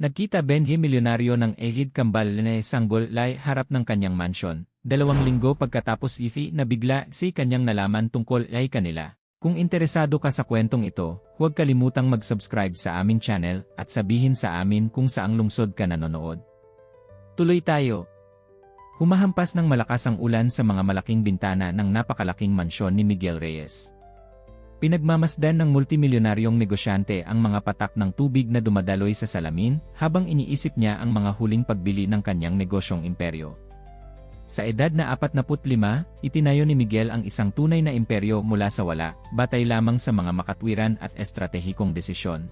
Nagkita Benji milyonaryo ng Ehid Kambal na Sanggol Lai harap ng kanyang mansyon. 2 linggo pagkatapos ifi na bigla si kanyang nalaman tungkol ay kanila. Kung interesado ka sa kwentong ito, huwag kalimutang mag-subscribe sa aming channel at sabihin sa amin kung saang lungsod ka nanonood. Tuloy tayo. Humahampas ng malakas ang ulan sa mga malaking bintana ng napakalaking mansyon ni Miguel Reyes. Pinagmamasdan ng multimilyonaryong negosyante ang mga patak ng tubig na dumadaloy sa salamin habang iniisip niya ang mga huling pagbili ng kanyang negosyong imperyo. Sa edad na 45, itinayo ni Miguel ang isang tunay na imperyo mula sa wala, batay lamang sa mga makatwiran at estratehikong desisyon.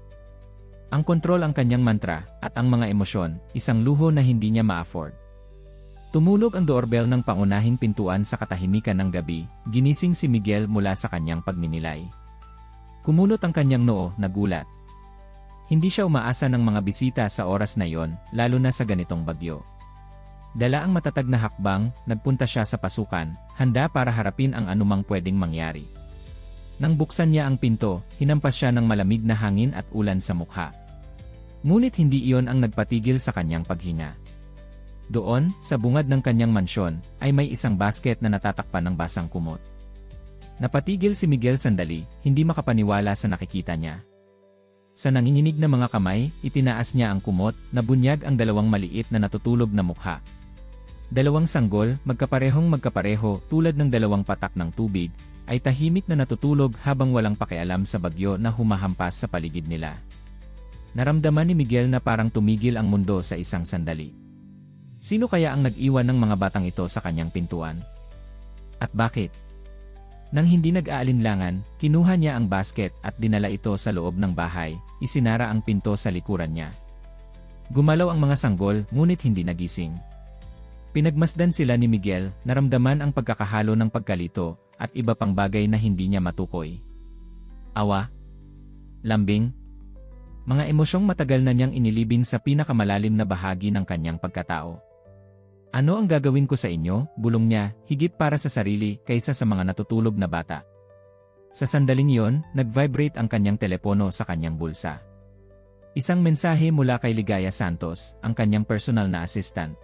Ang kontrol ang kanyang mantra, at ang mga emosyon, isang luho na hindi niya ma-afford. Tumulog ang doorbell ng pangunahing pintuan sa katahimikan ng gabi, ginising si Miguel mula sa kanyang pagninilay. Kumunot ang kanyang noo, nagulat. Hindi siya umaasa ng mga bisita sa oras na iyon, lalo na sa ganitong bagyo. Dala ang matatag na hakbang, nagpunta siya sa pasukan, handa para harapin ang anumang pwedeng mangyari. Nang buksan niya ang pinto, hinampas siya ng malamig na hangin at ulan sa mukha. Ngunit hindi iyon ang nagpatigil sa kanyang paghinga. Doon, sa bungad ng kanyang mansyon, ay may isang basket na natatakpan ng basang kumot. Napatigil si Miguel sandali, hindi makapaniwala sa nakikita niya. Sa nanginginig na mga kamay, itinaas niya ang kumot, nabunyag ang 2 maliit na natutulog na mukha. 2 sanggol, magkapareho tulad ng 2 patak ng tubig, ay tahimik na natutulog habang walang pakialam sa bagyo na humahampas sa paligid nila. Naramdaman ni Miguel na parang tumigil ang mundo sa isang sandali. Sino kaya ang nag-iwan ng mga batang ito sa kanyang pintuan? At bakit? Nang hindi nag-aalinlangan, kinuha niya ang basket at dinala ito sa loob ng bahay, isinara ang pinto sa likuran niya. Gumalaw ang mga sanggol, ngunit hindi nagising. Pinagmasdan sila ni Miguel, naramdaman ang pagkakahalo ng pagkalito, at iba pang bagay na hindi niya matukoy. Awa? Lambing? Mga emosyong matagal na niyang inilibing sa pinakamalalim na bahagi ng kanyang pagkatao. Ano ang gagawin ko sa inyo, bulong niya, higit para sa sarili kaysa sa mga natutulog na bata. Sa sandaling iyon, nag-vibrate ang kanyang telepono sa kanyang bulsa. Isang mensahe mula kay Ligaya Santos, ang kanyang personal na assistant.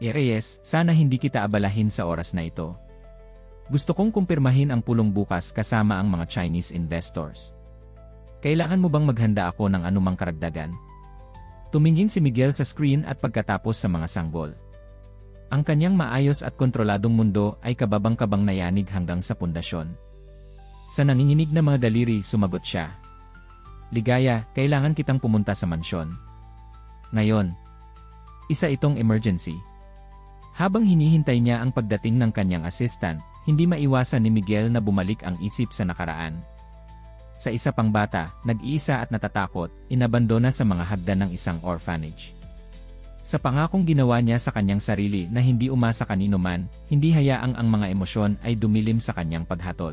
Reyes, sana hindi kita abalahin sa oras na ito. Gusto kong kumpirmahin ang pulong bukas kasama ang mga Chinese investors. Kailangan mo bang maghanda ako ng anumang karagdagan? Tumingin si Miguel sa screen at pagkatapos sa mga sanggol. Ang kanyang maayos at kontroladong mundo ay kababang-kabang nayanig hanggang sa pundasyon. Sa nanginginig na mga daliri, sumagot siya. Ligaya, kailangan kitang pumunta sa mansyon. Ngayon. Isa itong emergency. Habang hinihintay niya ang pagdating ng kanyang assistant, hindi maiwasan ni Miguel na bumalik ang isip sa nakaraan. Sa isa pang bata, nag-iisa at natatakot, inabandona sa mga hagdan ng isang orphanage. Sa pangakong ginawa niya sa kanyang sarili na hindi umasa kanino man, hindi hayaang ang mga emosyon ay dumilim sa kanyang paghatol.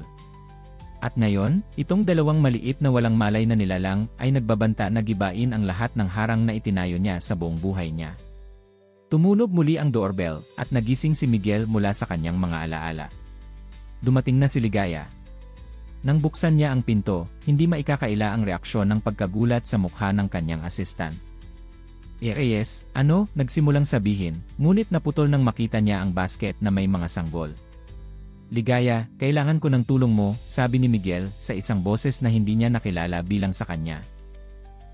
At ngayon, itong 2 maliit na walang malay na nilalang ay nagbabanta na gibain ang lahat ng harang na itinayo niya sa buong buhay niya. Tumunog muli ang doorbell at nagising si Miguel mula sa kanyang mga alaala. Dumating na si Ligaya. Nang buksan niya ang pinto, hindi maikakaila ang reaksyon ng pagkagulat sa mukha ng kanyang assistant. Reyes, ano? Nagsimulang sabihin, ngunit naputol nang makita niya ang basket na may mga sanggol. Ligaya, kailangan ko ng tulong mo, sabi ni Miguel sa isang boses na hindi niya nakilala bilang sa kanya.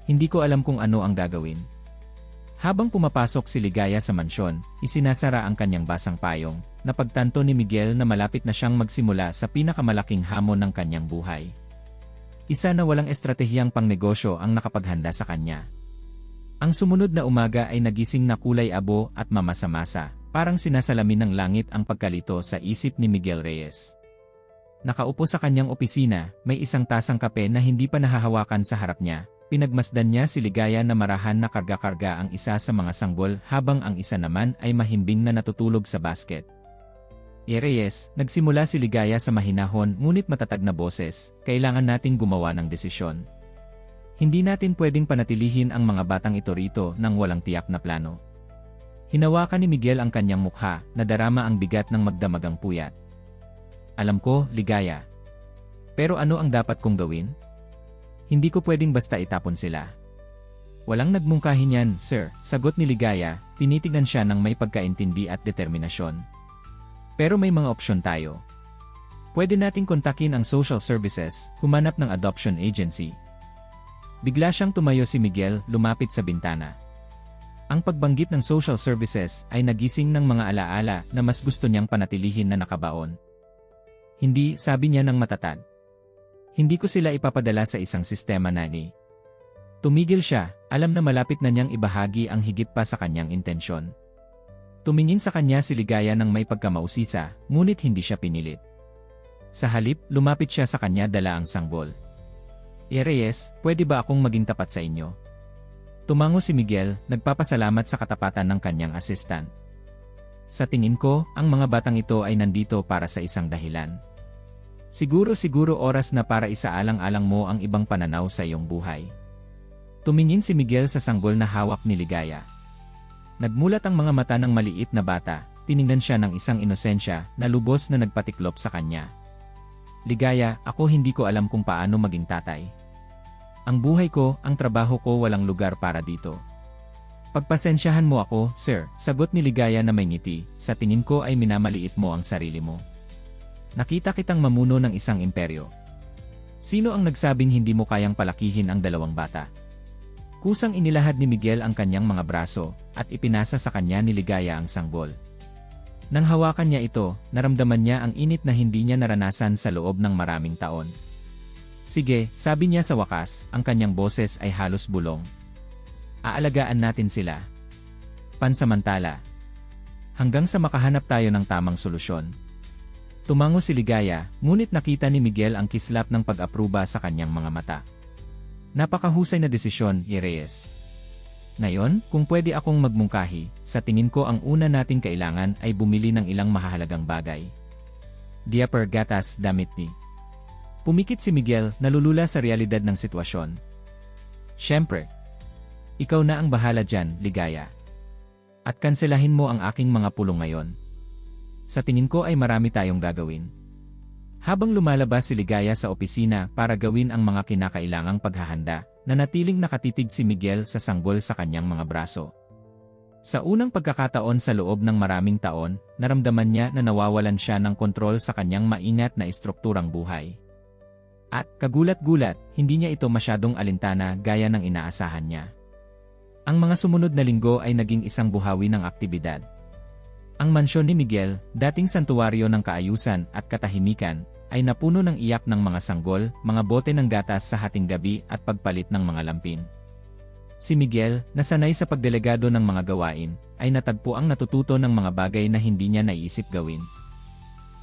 Hindi ko alam kung ano ang gagawin. Habang pumapasok si Ligaya sa mansyon, isinasara ang kanyang basang payong, napagtanto ni Miguel na malapit na siyang magsimula sa pinakamalaking hamon ng kanyang buhay. Isa na walang estratehiyang pangnegosyo ang nakapaghanda sa kanya. Ang sumunod na umaga ay nagising na kulay abo at mamasa-masa, parang sinasalamin ng langit ang pagkalito sa isip ni Miguel Reyes. Nakaupo sa kanyang opisina, may isang tasang kape na hindi pa nahahawakan sa harap niya. Pinagmasdan niya si Ligaya na marahan na karga-karga ang isa sa mga sanggol habang ang isa naman ay mahimbing na natutulog sa basket. Reyes, nagsimula si Ligaya sa mahinahon ngunit matatag na boses, kailangan nating gumawa ng desisyon. Hindi natin pwedeng panatilihin ang mga batang ito rito nang walang tiyak na plano. Hinawakan ni Miguel ang kanyang mukha, nadarama ang bigat ng magdamagang puyat. Alam ko, Ligaya. Pero ano ang dapat kong gawin? Hindi ko pwedeng basta itapon sila. Walang nagmungkahi niyan, sir, sagot ni Ligaya, tinitignan siya ng may pagkaintindi at determinasyon. Pero may mga opsyon tayo. Pwede nating kontakin ang social services, humanap ng adoption agency. Bigla siyang tumayo si Miguel, lumapit sa bintana. Ang pagbanggit ng social services ay nagising ng mga alaala na mas gusto niyang panatilihin na nakabaon. Hindi, sabi niya ng matatag. Hindi ko sila ipapadala sa isang sistema, Nani. Tumigil siya, alam na malapit na niyang ibahagi ang higit pa sa kanyang intensyon. Tumingin sa kanya si Ligaya ng may pagkamausisa, ngunit hindi siya pinilit. Sa halip, lumapit siya sa kanya dala ang sanggol. Reyes, pwede ba akong maging tapat sa inyo? Tumango si Miguel, nagpapasalamat sa katapatan ng kanyang assistant. Sa tingin ko, ang mga batang ito ay nandito para sa isang dahilan. Siguro oras na para isaalang-alang mo ang ibang pananaw sa iyong buhay. Tumingin si Miguel sa sanggol na hawak ni Ligaya. Nagmulat ang mga mata ng maliit na bata, tiningnan siya ng isang inosensya na lubos na nagpatiklop sa kanya. Ligaya, ako hindi ko alam kung paano maging tatay. Ang buhay ko, ang trabaho ko walang lugar para dito. Pagpasensyahan mo ako, sir, sagot ni Ligaya na may ngiti, sa tingin ko ay minamaliit mo ang sarili mo. Nakita kitang mamuno ng isang imperyo. Sino ang nagsabing hindi mo kayang palakihin ang dalawang bata? Kusang inilahad ni Miguel ang kanyang mga braso, at ipinasa sa kanya ni Ligaya ang sanggol. Nang hawakan niya ito, naramdaman niya ang init na hindi niya naranasan sa loob ng maraming taon. Sige, sabi niya sa wakas, ang kanyang boses ay halos bulong. Aalagaan natin sila. Pansamantala. Hanggang sa makahanap tayo ng tamang solusyon. Tumango si Ligaya, ngunit nakita ni Miguel ang kislap ng pag-apruba sa kanyang mga mata. Napakahusay na desisyon, Reyes. Ngayon, kung pwede akong magmungkahi, sa tingin ko ang una nating kailangan ay bumili ng ilang mahahalagang bagay. Diaper, gatas, damit ni. Pumikit si Miguel, nalulula sa realidad ng sitwasyon. Siyempre. Ikaw na ang bahala dyan, Ligaya. At kanselahin mo ang aking mga pulong ngayon. Sa tingin ko ay marami tayong gagawin. Habang lumalabas si Ligaya sa opisina para gawin ang mga kinakailangang paghahanda, nanatiling nakatitig si Miguel sa sanggol sa kanyang mga braso. Sa unang pagkakataon sa loob ng maraming taon, naramdaman niya na nawawalan siya ng kontrol sa kanyang maingat na estrukturang buhay. At, kagulat-gulat, hindi niya ito masyadong alintana gaya ng inaasahan niya. Ang mga sumunod na linggo ay naging isang buhawi ng aktibidad. Ang mansyon ni Miguel, dating santuwaryo ng kaayusan at katahimikan, ay napuno ng iyak ng mga sanggol, mga bote ng gatas sa hating gabi at pagpalit ng mga lampin. Si Miguel, na sanay sa pagdelegado ng mga gawain, ay natagpo ang natututo ng mga bagay na hindi niya naiisip gawin.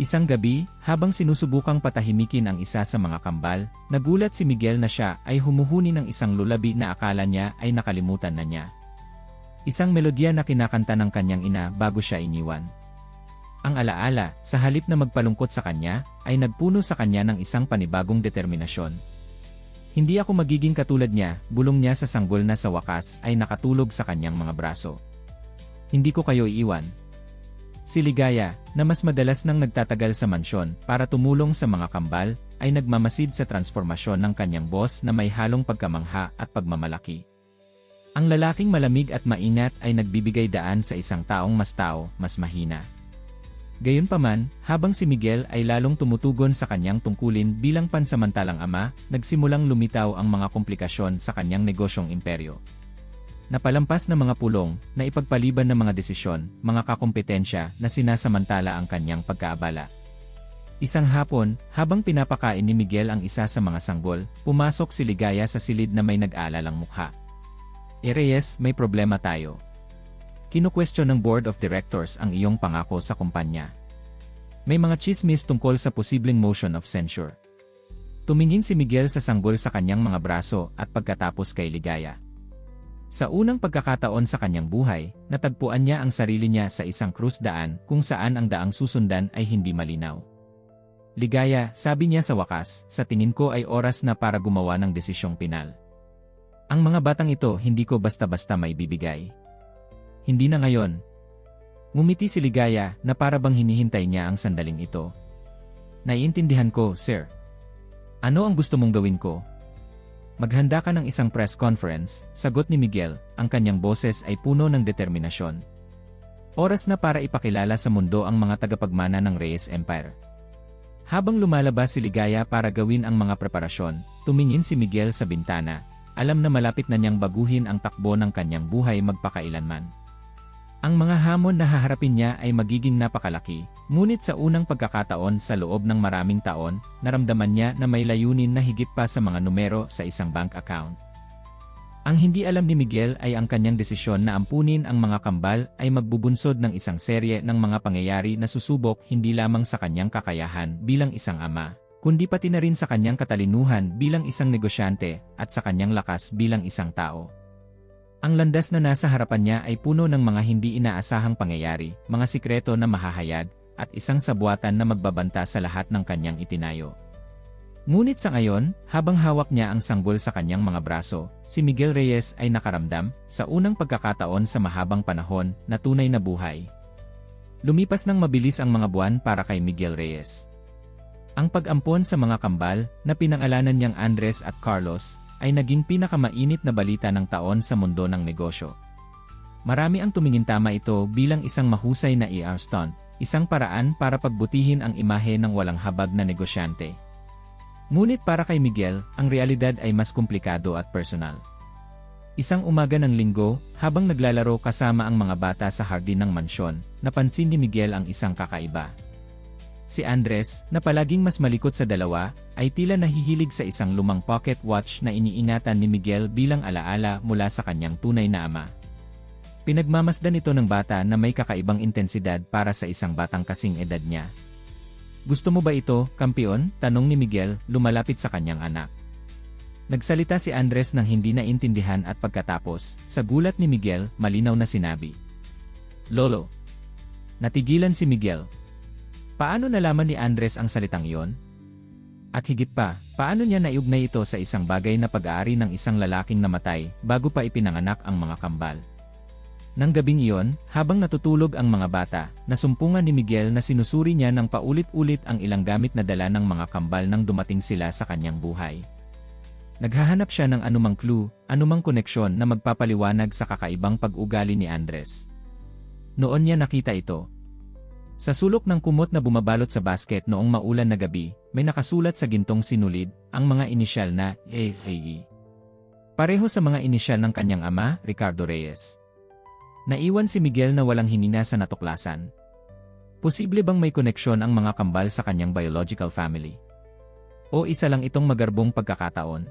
Isang gabi, habang sinusubukang patahimikin ang isa sa mga kambal, nagulat si Miguel na siya ay humuhuni ng isang lulabi na akala niya ay nakalimutan na niya. Isang melodya na kinakanta ng kanyang ina bago siya iniwan. Ang alaala, sa halip na magpalungkot sa kanya, ay nagpuno sa kanya ng isang panibagong determinasyon. Hindi ako magiging katulad niya, bulong niya sa sanggol na sa wakas ay nakatulog sa kanyang mga braso. Hindi ko kayo iiwan. Si Ligaya, na mas madalas nang nagtatagal sa mansyon para tumulong sa mga kambal, ay nagmamasid sa transformasyon ng kanyang boss na may halong pagkamangha at pagmamalaki. Ang lalaking malamig at maingat ay nagbibigay daan sa isang taong mas tao, mas mahina. Gayunpaman, habang si Miguel ay lalong tumutugon sa kanyang tungkulin bilang pansamantalang ama, nagsimulang lumitaw ang mga komplikasyon sa kanyang negosyong imperyo. Napalampas na mga pulong, na ipagpaliban ng mga desisyon, mga kakompetensya na sinasamantala ang kanyang pagkaabala. Isang hapon, habang pinapakain ni Miguel ang isa sa mga sanggol, pumasok si Ligaya sa silid na may nag-aalalang mukha. Reyes, may problema tayo. Kinu-question ng Board of Directors ang iyong pangako sa kumpanya. May mga chismis tungkol sa posibleng motion of censure. Tumingin si Miguel sa sanggol sa kanyang mga braso at pagkatapos kay Ligaya. Sa unang pagkakataon sa kanyang buhay, natagpuan niya ang sarili niya sa isang krusdaan kung saan ang daang susundan ay hindi malinaw. Ligaya, sabi niya sa wakas, sa tingin ko ay oras na para gumawa ng desisyong pinal. Ang mga batang ito hindi ko basta-basta maibibigay. Hindi na ngayon. Ngumiti si Ligaya na para bang hinihintay niya ang sandaling ito. Naiintindihan ko, sir. Ano ang gusto mong gawin ko? Maghanda ka ng isang press conference, sagot ni Miguel, ang kanyang boses ay puno ng determinasyon. Oras na para ipakilala sa mundo ang mga tagapagmana ng Reyes Empire. Habang lumalabas si Ligaya para gawin ang mga preparasyon, tumingin si Miguel sa bintana. Alam na malapit na niyang baguhin ang takbo ng kanyang buhay magpakailanman. Ang mga hamon na haharapin niya ay magiging napakalaki, ngunit sa unang pagkakataon sa loob ng maraming taon, naramdaman niya na may layunin na higit pa sa mga numero sa isang bank account. Ang hindi alam ni Miguel ay ang kanyang desisyon na ampunin ang mga kambal ay magbubunsod ng isang serye ng mga pangyayari na susubok hindi lamang sa kanyang kakayahan bilang isang ama, kundi pati na rin sa kanyang katalinuhan bilang isang negosyante at sa kanyang lakas bilang isang tao. Ang landas na nasa harapan niya ay puno ng mga hindi inaasahang pangyayari, mga sikreto na mahahayag, at isang sabuatan na magbabanta sa lahat ng kanyang itinayo. Ngunit sa ngayon, habang hawak niya ang sanggol sa kanyang mga braso, si Miguel Reyes ay nakaramdam, sa unang pagkakataon sa mahabang panahon, na tunay na buhay. Lumipas ng mabilis ang mga buwan para kay Miguel Reyes. Ang pag-ampon sa mga kambal, na pinangalanan niyang Andres at Carlos, ay naging pinakamainit na balita ng taon sa mundo ng negosyo. Marami ang tumingin tama ito bilang isang mahusay na ER stunt, isang paraan para pagbutihin ang imahe ng walang habag na negosyante. Ngunit para kay Miguel, ang realidad ay mas komplikado at personal. Isang umaga ng linggo, habang naglalaro kasama ang mga bata sa hardin ng mansyon, napansin ni Miguel ang isang kakaiba. Si Andres, na palaging mas malikot sa dalawa, ay tila nahihilig sa isang lumang pocket watch na iniingatan ni Miguel bilang alaala mula sa kanyang tunay na ama. Pinagmamasdan ito ng bata na may kakaibang intensidad para sa isang batang kasing edad niya. "Gusto mo ba ito, kampiyon?" tanong ni Miguel, lumalapit sa kanyang anak. Nagsalita si Andres nang hindi naintindihan at pagkatapos, sa gulat ni Miguel, malinaw na sinabi, "Lolo." Natigilan si Miguel. Paano nalaman ni Andres ang salitang iyon? At higit pa, paano niya naiugnay ito sa isang bagay na pag-aari ng isang lalaking namatay bago pa ipinanganak ang mga kambal? Nang gabing iyon, habang natutulog ang mga bata, nasumpungan ni Miguel na sinusuri niya ng paulit-ulit ang ilang gamit na dala ng mga kambal nang dumating sila sa kanyang buhay. Naghahanap siya ng anumang clue, anumang koneksyon na magpapaliwanag sa kakaibang pag-ugali ni Andres. Noon niya nakita ito. Sa sulok ng kumot na bumabalot sa basket noong maulan na gabi, may nakasulat sa gintong sinulid, ang mga inisyal na AAE. Pareho sa mga inisyal ng kanyang ama, Ricardo Reyes. Naiwan si Miguel na walang hinina sa natuklasan. Posible bang may koneksyon ang mga kambal sa kanyang biological family? O isa lang itong magarbong pagkakataon?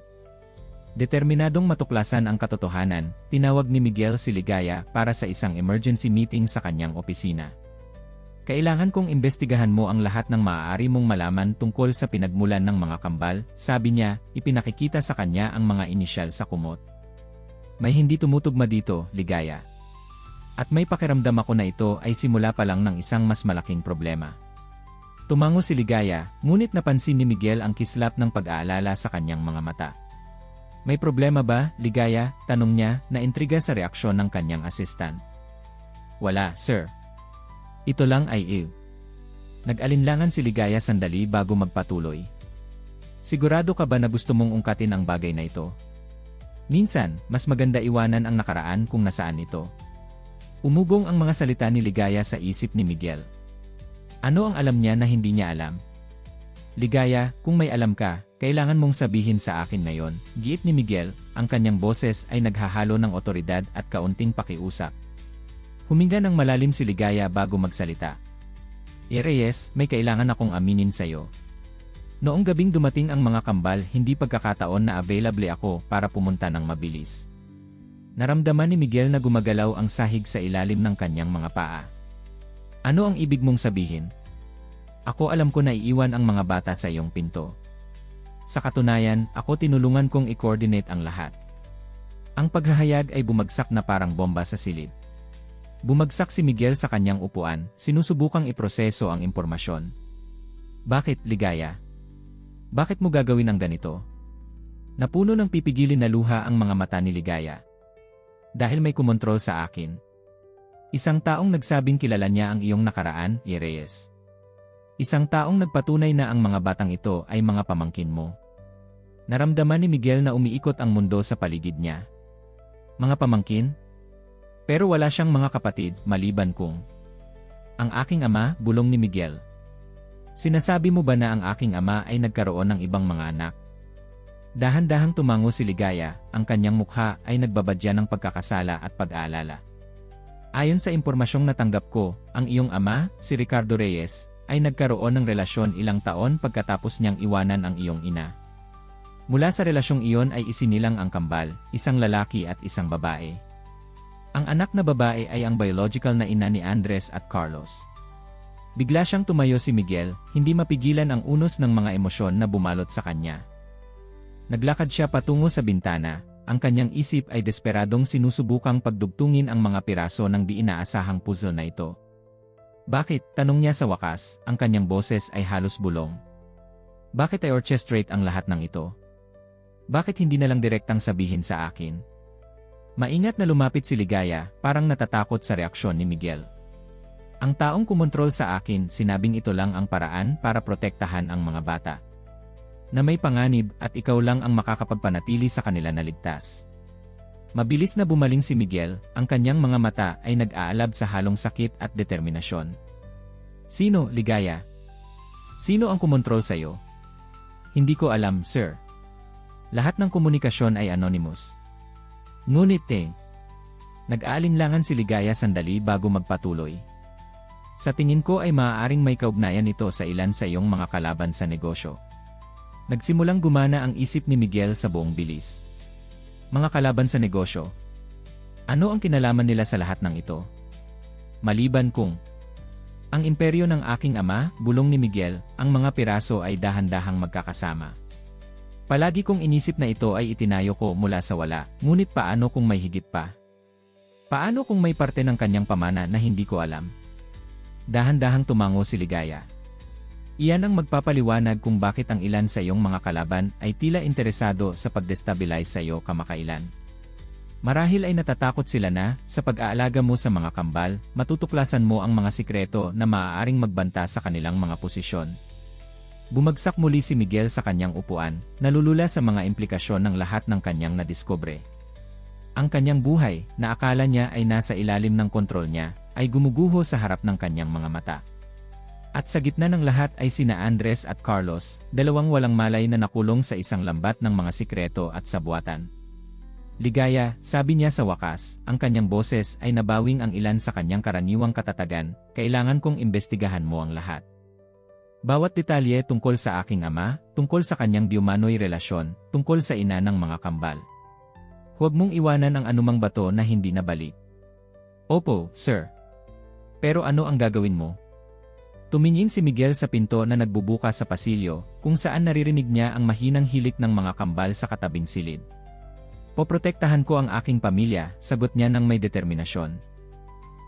Determinadong matuklasan ang katotohanan, tinawag ni Miguel si Ligaya para sa isang emergency meeting sa kanyang opisina. "Kailangan kong imbestigahan mo ang lahat ng maaari mong malaman tungkol sa pinagmulan ng mga kambal," sabi niya, ipinakikita sa kanya ang mga inisyal sa kumot. "May hindi tumutugma dito, Ligaya. At may pakiramdam ako na ito ay simula pa lang ng isang mas malaking problema." Tumango si Ligaya, ngunit napansin ni Miguel ang kislap ng pag-aalala sa kanyang mga mata. "May problema ba, Ligaya?" tanong niya, na intriga sa reaksyon ng kanyang assistant. "Wala, sir. Ito lang ay Nag-alinlangan si Ligaya sandali bago magpatuloy. "Sigurado ka ba na gusto mong ungkatin ang bagay na ito? Minsan, mas maganda iwanan ang nakaraan kung nasaan ito." Umugong ang mga salita ni Ligaya sa isip ni Miguel. Ano ang alam niya na hindi niya alam? "Ligaya, kung may alam ka, kailangan mong sabihin sa akin ngayon," giit ni Miguel, ang kanyang boses ay naghahalo ng otoridad at kaunting pakiusap. Huminga ng malalim si Ligaya bago magsalita. "Reyes, may kailangan akong aminin sa'yo. Noong gabing dumating ang mga kambal, hindi pagkakataon na available ako para pumunta ng mabilis." Naramdaman ni Miguel na gumagalaw ang sahig sa ilalim ng kanyang mga paa. "Ano ang ibig mong sabihin?" "Ako alam ko na iiwan ang mga bata sa iyong pinto. Sa katunayan, ako tinulungan kong i-coordinate ang lahat." Ang paghahayag ay bumagsak na parang bomba sa silid. Bumagsak si Miguel sa kanyang upuan, sinusubukang iproseso ang impormasyon. "Bakit, Ligaya? Bakit mo gagawin ang ganito?" Napuno ng pipigilin na luha ang mga mata ni Ligaya. "Dahil may kumontrol sa akin. Isang taong nagsabing kilala niya ang iyong nakaraan, Reyes. Isang taong nagpatunay na ang mga batang ito ay mga pamangkin mo. Naramdaman ni Miguel na umiikot ang mundo sa paligid niya. Mga pamangkin? Pero wala siyang mga kapatid, maliban kung ang aking ama, bulong ni Miguel. Sinasabi mo ba na ang aking ama ay nagkaroon ng ibang mga anak? Dahan-dahang tumango si Ligaya, ang kanyang mukha ay nagbabadya ng pagkakasala at pag-aalala. Ayon sa impormasyong natanggap ko, ang iyong ama, si Ricardo Reyes, ay nagkaroon ng relasyon ilang taon pagkatapos niyang iwanan ang iyong ina. Mula sa relasyong iyon ay isinilang ang kambal, isang lalaki at isang babae. Ang anak na babae ay ang biological na ina ni Andres at Carlos. Bigla siyang tumayo si Miguel, hindi mapigilan ang unos ng mga emosyon na bumalot sa kanya. Naglakad siya patungo sa bintana, ang kanyang isip ay desperadong sinusubukang pagdugtungin ang mga piraso ng di inaasahang puzzle na ito. Bakit? Tanong niya sa wakas, ang kanyang boses ay halos bulong. Bakit ay orchestrate ang lahat ng ito? Bakit hindi na lang direktang sabihin sa akin? Maingat na lumapit si Ligaya, parang natatakot sa reaksyon ni Miguel. Ang taong kumontrol sa akin, sinabing ito lang ang paraan para protektahan ang mga bata. Na may panganib at ikaw lang ang makakapagpanatili sa kanila na ligtas. Mabilis na bumaling si Miguel, ang kanyang mga mata ay nag-aalab sa halong sakit at determinasyon. Sino, Ligaya? Sino ang kumontrol sa'yo? Hindi ko alam, sir. Lahat ng komunikasyon ay anonymous. Ngunit nag-aalinlangan si Ligaya sandali bago magpatuloy. Sa tingin ko ay maaaring may kaugnayan ito sa ilan sa iyong mga kalaban sa negosyo. Nagsimulang gumana ang isip ni Miguel sa buong bilis. Mga kalaban sa negosyo. Ano ang kinalaman nila sa lahat ng ito? Maliban kung ang imperyo ng aking ama, bulong ni Miguel, ang mga piraso ay dahan-dahang magkakasama. Palagi kong inisip na ito ay itinayo ko mula sa wala, ngunit paano kung may higit pa? Paano kung may parte ng kanyang pamana na hindi ko alam? Dahan-dahang tumango si Ligaya. Iyan ang magpapaliwanag kung bakit ang ilan sa iyong mga kalaban ay tila interesado sa pag-destabilize sa iyo kamakailan. Marahil ay natatakot sila na, sa pag-aalaga mo sa mga kambal, matutuklasan mo ang mga sikreto na maaaring magbanta sa kanilang mga posisyon. Bumagsak muli si Miguel sa kanyang upuan, nalulula sa mga implikasyon ng lahat ng kanyang nadiskubre. Ang kanyang buhay, na akala niya ay nasa ilalim ng kontrol niya, ay gumuguho sa harap ng kanyang mga mata. At sa gitna ng lahat ay sina Andres at Carlos, dalawang walang malay na nakulong sa isang lambat ng mga sikreto at sabuatan. Ligaya, sabi niya sa wakas, ang kanyang boses ay nabawing ang ilan sa kanyang karaniwang katatagan, kailangan kong imbestigahan mo ang lahat. Bawat detalye tungkol sa aking ama, tungkol sa kanyang diumanoy relasyon, tungkol sa ina ng mga kambal. Huwag mong iwanan ang anumang bato na hindi nabalik. Opo, sir. Pero ano ang gagawin mo? Tumingin si Miguel sa pinto na nagbubukas sa pasilyo, kung saan naririnig niya ang mahinang hilik ng mga kambal sa katabing silid. Poprotektahan ko ang aking pamilya, sagot niya ng may determinasyon.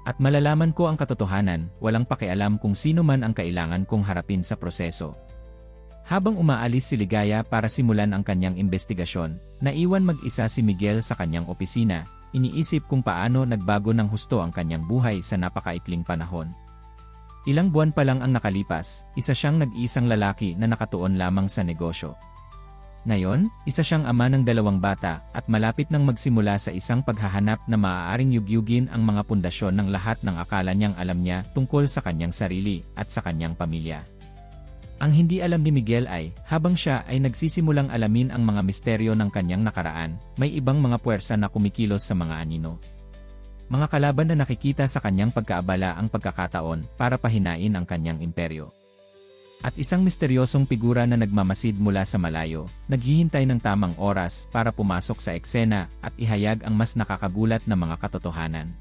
At malalaman ko ang katotohanan, walang pakialam kung sino man ang kailangan kong harapin sa proseso. Habang umaalis si Ligaya para simulan ang kanyang investigasyon, naiwan mag-isa si Miguel sa kanyang opisina, iniisip kung paano nagbago ng husto ang kanyang buhay sa napakaikling panahon. Ilang buwan pa lang ang nakalipas, isa siyang nag-iisang lalaki na nakatuon lamang sa negosyo. Ngayon, isa siyang ama ng 2 bata at malapit nang magsimula sa isang paghahanap na maaaring yugyugin ang mga pundasyon ng lahat ng akala niyang alam niya tungkol sa kanyang sarili at sa kanyang pamilya. Ang hindi alam ni Miguel ay, habang siya ay nagsisimulang alamin ang mga misteryo ng kanyang nakaraan, may ibang mga puwersa na kumikilos sa mga anino. Mga kalaban na nakikita sa kanyang pagkaabala ang pagkakataon para pahinain ang kanyang imperyo. At isang misteryosong figura na nagmamasid mula sa malayo, naghihintay ng tamang oras para pumasok sa eksena at ihayag ang mas nakakagulat na mga katotohanan.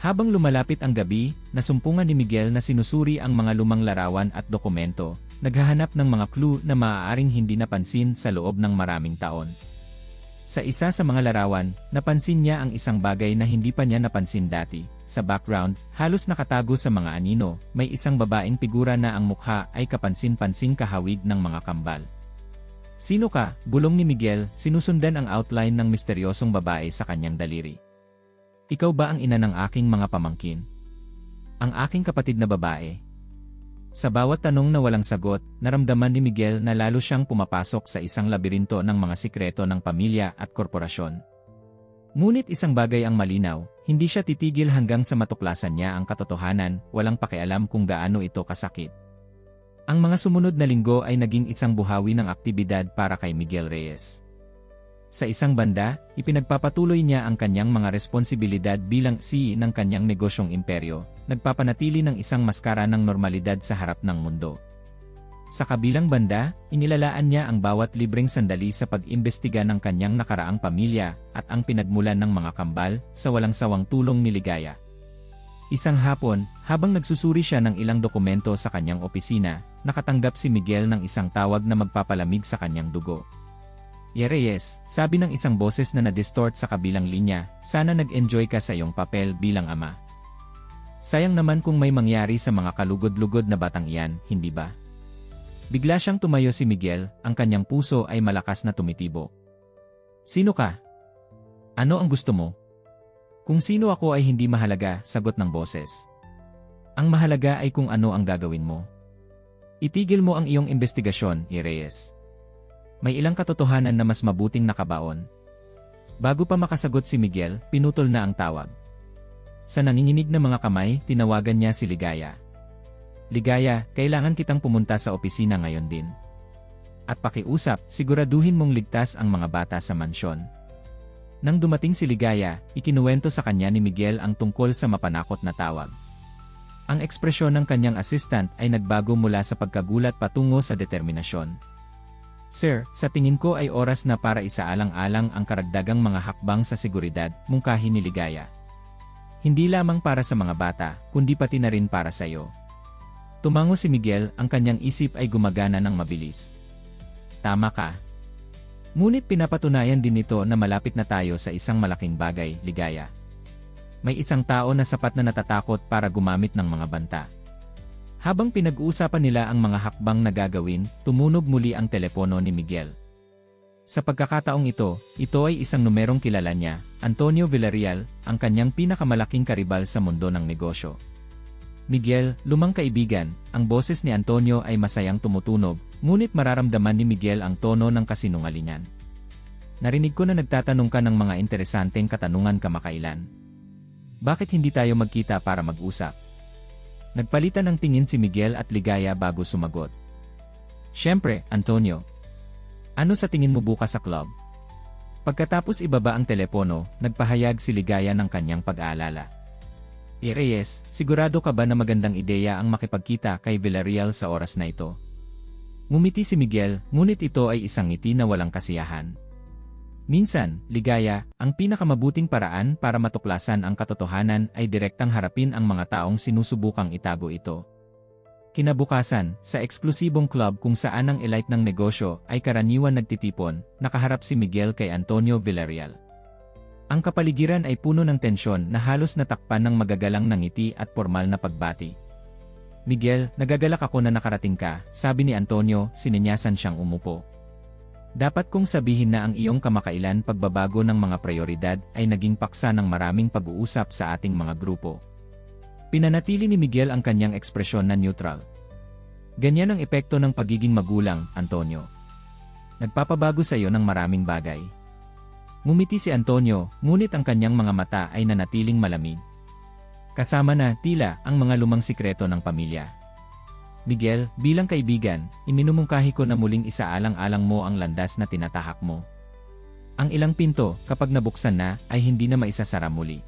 Habang lumalapit ang gabi, nasumpungan ni Miguel na sinusuri ang mga lumang larawan at dokumento, naghahanap ng mga clue na maaaring hindi napansin sa loob ng maraming taon. Sa isa sa mga larawan, napansin niya ang isang bagay na hindi pa niya napansin dati. Sa background, halos nakatago sa mga anino, may isang babaeng figura na ang mukha ay kapansin-pansing kahawig ng mga kambal. Sino ka? Bulong ni Miguel, sinusundan ang outline ng misteryosong babae sa kanyang daliri. Ikaw ba ang ina ng aking mga pamangkin? Ang aking kapatid na babae? Sa bawat tanong na walang sagot, naramdaman ni Miguel na lalo siyang pumapasok sa isang labirinto ng mga sikreto ng pamilya at korporasyon. Ngunit isang bagay ang malinaw, hindi siya titigil hanggang sa matuklasan niya ang katotohanan, walang pakialam kung gaano ito kasakit. Ang mga sumunod na linggo ay naging isang buhawi ng aktibidad para kay Miguel Reyes. Sa isang banda, ipinagpapatuloy niya ang kanyang mga responsibilidad bilang CEO ng kanyang negosyong imperyo, nagpapanatili ng isang maskara ng normalidad sa harap ng mundo. Sa kabilang banda, inilalaan niya ang bawat libreng sandali sa pag-imbestiga ng kanyang nakaraang pamilya at ang pinagmulan ng mga kambal sa walang sawang tulong ni Ligaya. Isang hapon, habang nagsusuri siya ng ilang dokumento sa kanyang opisina, nakatanggap si Miguel ng isang tawag na magpapalamig sa kanyang dugo. Reyes, sabi ng isang boses na na-distort sa kabilang linya, sana nag-enjoy ka sa iyong papel bilang ama. Sayang naman kung may mangyari sa mga kalugod-lugod na batang iyan, hindi ba? Bigla siyang tumayo si Miguel, ang kanyang puso ay malakas na tumitibo. Sino ka? Ano ang gusto mo? Kung sino ako ay hindi mahalaga, sagot ng boses. Ang mahalaga ay kung ano ang gagawin mo. Itigil mo ang iyong investigasyon, Reyes. May ilang katotohanan na mas mabuting nakabaon. Bago pa makasagot si Miguel, pinutol na ang tawag. Sa nanginginig na mga kamay, tinawagan niya si Ligaya. Ligaya, kailangan kitang pumunta sa opisina ngayon din. At pakiusap, siguraduhin mong ligtas ang mga bata sa mansyon. Nang dumating si Ligaya, ikinuwento sa kanya ni Miguel ang tungkol sa mapanakot na tawag. Ang ekspresyon ng kanyang assistant ay nagbago mula sa pagkagulat patungo sa determinasyon. Sir, sa tingin ko ay oras na para isaalang-alang ang karagdagang mga hakbang sa seguridad, mungkahi ni Ligaya. Hindi lamang para sa mga bata, kundi pati na rin para sa iyo. Tumango si Miguel, ang kanyang isip ay gumagana ng mabilis. Tama ka. Ngunit pinapatunayan din nito na malapit na tayo sa isang malaking bagay, Ligaya. May isang tao na sapat na natatakot para gumamit ng mga banta. Habang pinag-uusapan nila ang mga hakbang na gagawin, tumunog muli ang telepono ni Miguel. Sa pagkakataong ito ay isang numerong kilala niya, Antonio Villarreal, ang kanyang pinakamalaking karibal sa mundo ng negosyo. Miguel, lumang kaibigan, ang boses ni Antonio ay masayang tumutunog, ngunit mararamdaman ni Miguel ang tono ng kasinungalingan. Narinig ko na nagtatanong ka ng mga interesanteng katanungan kamakailan. Bakit hindi tayo magkita para mag-usap? Nagpalitan ng tingin si Miguel at Ligaya bago sumagot. Siyempre, Antonio. Ano sa tingin mo bukas sa club? Pagkatapos ibaba ang telepono, nagpahayag si Ligaya ng kanyang pag-aalala. Reyes, sigurado ka ba na magandang ideya ang makipagkita kay Villarreal sa oras na ito? Ngumiti si Miguel, ngunit ito ay isang ngiti na walang kasiyahan. Minsan, Ligaya, ang pinakamabuting paraan para matuklasan ang katotohanan ay direktang harapin ang mga taong sinusubukang itago ito. Kinabukasan, sa eksklusibong club kung saan ang elite ng negosyo ay karaniwan nagtitipon, nakaharap si Miguel kay Antonio Villarreal. Ang kapaligiran ay puno ng tensyon na halos natakpan ng magagalang na ngiti at formal na pagbati. Miguel, nagagalak ako na nakarating ka, sabi ni Antonio, sininyasan siyang umupo. Dapat kong sabihin na ang iyong kamakailan pagbabago ng mga prioridad ay naging paksa ng maraming pag-uusap sa ating mga grupo. Pinanatili ni Miguel ang kanyang ekspresyon na neutral. Ganyan ang epekto ng pagiging magulang, Antonio. Nagpapabago sa iyo ng maraming bagay. Ngumiti si Antonio, ngunit ang kanyang mga mata ay nanatiling malamig. Kasama na, tila, ang mga lumang sikreto ng pamilya. Miguel, bilang kaibigan, iminumungkahi ko na muling isaalang-alang mo ang landas na tinatahak mo. Ang ilang pinto, kapag nabuksan na, ay hindi na maisasara muli.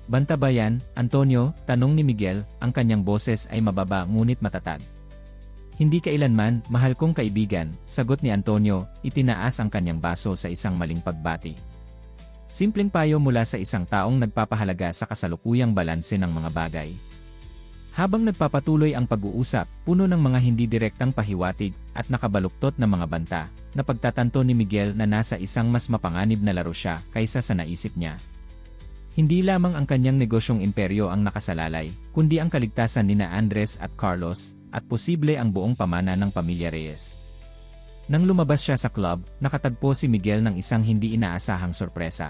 Banta ba yan, Antonio? Tanong ni Miguel, ang kanyang boses ay mababa ngunit matatag. Hindi kailanman, mahal kong kaibigan, sagot ni Antonio, itinaas ang kanyang baso sa isang maling pagbati. Simpleng payo mula sa isang taong nagpapahalaga sa kasalukuyang balanse ng mga bagay. Habang nagpapatuloy ang pag-uusap, puno ng mga hindi direktang pahiwatig at nakabaluktot na mga banta, napagtatanto ni Miguel na nasa isang mas mapanganib na laro siya kaysa sa naisip niya. Hindi lamang ang kanyang negosyong imperyo ang nakasalalay, kundi ang kaligtasan nina Andres at Carlos, at posible ang buong pamana ng pamilya Reyes. Nang lumabas siya sa club, nakatagpo si Miguel ng isang hindi inaasahang sorpresa.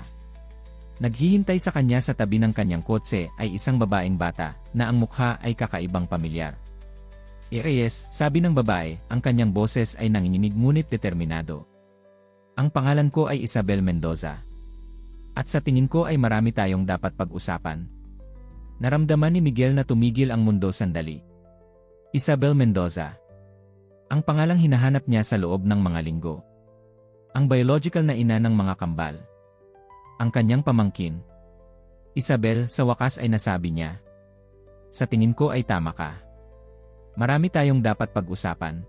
Naghihintay sa kanya sa tabi ng kanyang kotse ay isang babaeng bata, na ang mukha ay kakaibang pamilyar. Reyes, sabi ng babae, ang kanyang boses ay nanginginig ngunit determinado. Ang pangalan ko ay Isabel Mendoza. At sa tingin ko ay marami tayong dapat pag-usapan. Naramdaman ni Miguel na tumigil ang mundo sandali. Isabel Mendoza. Ang pangalang hinahanap niya sa loob ng mga linggo. Ang biological na ina ng mga kambal. Ang kanyang pamangkin. Isabel, sa wakas ay nasabi niya. Sa tingin ko ay tama ka. Marami tayong dapat pag-usapan.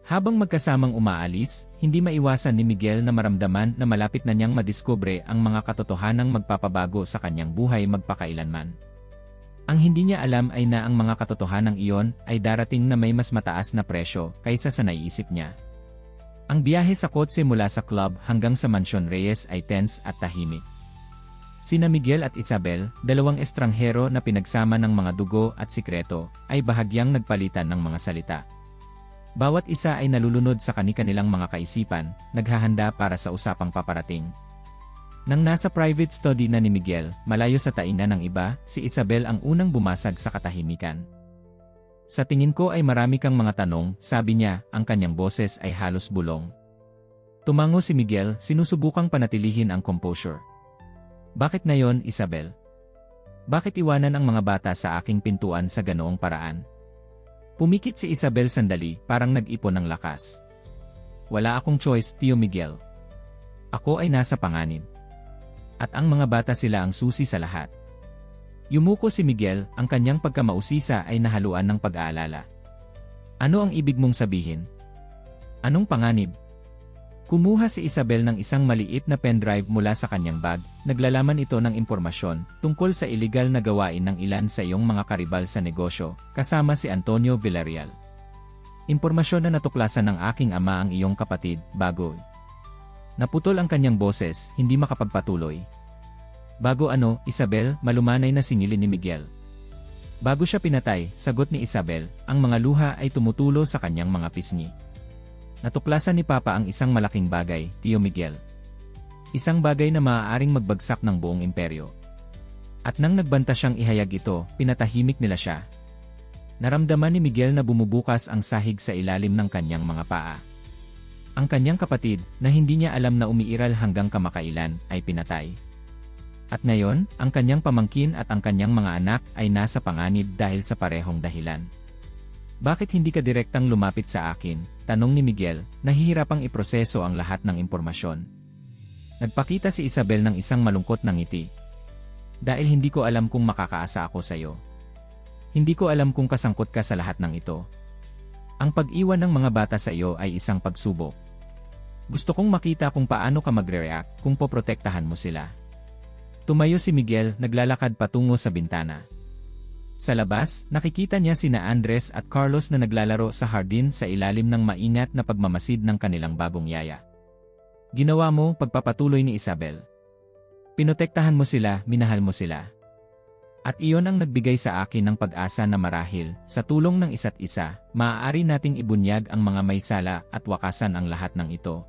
Habang magkasamang umaalis, hindi maiwasan ni Miguel na maramdaman na malapit na niyang madiskubre ang mga katotohanang magpapabago sa kanyang buhay magpakailanman. Ang hindi niya alam ay na ang mga katotohanang iyon ay darating na may mas mataas na presyo kaysa sa naiisip niya. Ang biyahe sa kotse mula sa club hanggang sa Mansyon Reyes ay tense at tahimik. Sina Miguel at Isabel, dalawang estranghero na pinagsama ng mga dugo at sikreto, ay bahagyang nagpalitan ng mga salita. Bawat isa ay nalulunod sa kani-kanilang mga kaisipan, naghahanda para sa usapang paparating. Nang nasa private study na ni Miguel, malayo sa tainan ng iba, si Isabel ang unang bumasag sa katahimikan. Sa tingin ko ay marami kang mga tanong, sabi niya, ang kanyang boses ay halos bulong. Tumango si Miguel, sinusubukang panatilihin ang composure. Bakit ngayon, Isabel? Bakit iwanan ang mga bata sa aking pintuan sa ganoong paraan? Pumikit si Isabel sandali, parang nag-ipon ng lakas. Wala akong choice, Tio Miguel. Ako ay nasa panganib. At ang mga bata sila ang susi sa lahat. Yumuko si Miguel, ang kanyang pagkamausisa ay nahaluan ng pag-aalala. Ano ang ibig mong sabihin? Anong panganib? Kumuha si Isabel ng isang maliit na pendrive mula sa kanyang bag, naglalaman ito ng impormasyon tungkol sa iligal na gawain ng ilan sa iyong mga karibal sa negosyo, kasama si Antonio Villarreal. Impormasyon na natuklasan ng aking ama ang iyong kapatid, bago. Naputol ang kanyang boses, hindi makapagpatuloy. Bago ano, Isabel, malumanay na singilin ni Miguel. Bago siya pinatay, sagot ni Isabel, ang mga luha ay tumutulo sa kanyang mga pisngi. Natuklasan ni Papa ang isang malaking bagay, Tio Miguel. Isang bagay na maaaring magbagsak ng buong imperyo. At nang nagbanta siyang ihayag ito, pinatahimik nila siya. Naramdaman ni Miguel na bumubukas ang sahig sa ilalim ng kanyang mga paa. Ang kanyang kapatid, na hindi niya alam na umiiral hanggang kamakailan, ay pinatay. At ngayon, ang kanyang pamangkin at ang kanyang mga anak ay nasa panganib dahil sa parehong dahilan. Bakit hindi ka direktang lumapit sa akin? Tanong ni Miguel, nahihirapang iproseso ang lahat ng impormasyon. Nagpakita si Isabel ng isang malungkot na ngiti. Dahil hindi ko alam kung makakaasa ako sa iyo. Hindi ko alam kung kasangkot ka sa lahat ng ito. Ang pag-iwan ng mga bata sa iyo ay isang pagsubok. Gusto kong makita kung paano ka magre-react kung poprotektahan mo sila. Tumayo si Miguel, naglalakad patungo sa bintana. Sa labas, nakikita niya sina Andres at Carlos na naglalaro sa hardin sa ilalim ng maingat na pagmamasid ng kanilang bagong yaya. Ginawa mo, pagpapatuloy ni Isabel. Pinotektahan mo sila, minahal mo sila. At iyon ang nagbigay sa akin ng pag-asa na marahil, sa tulong ng isa't isa, maaari nating ibunyag ang mga may sala at wakasan ang lahat ng ito.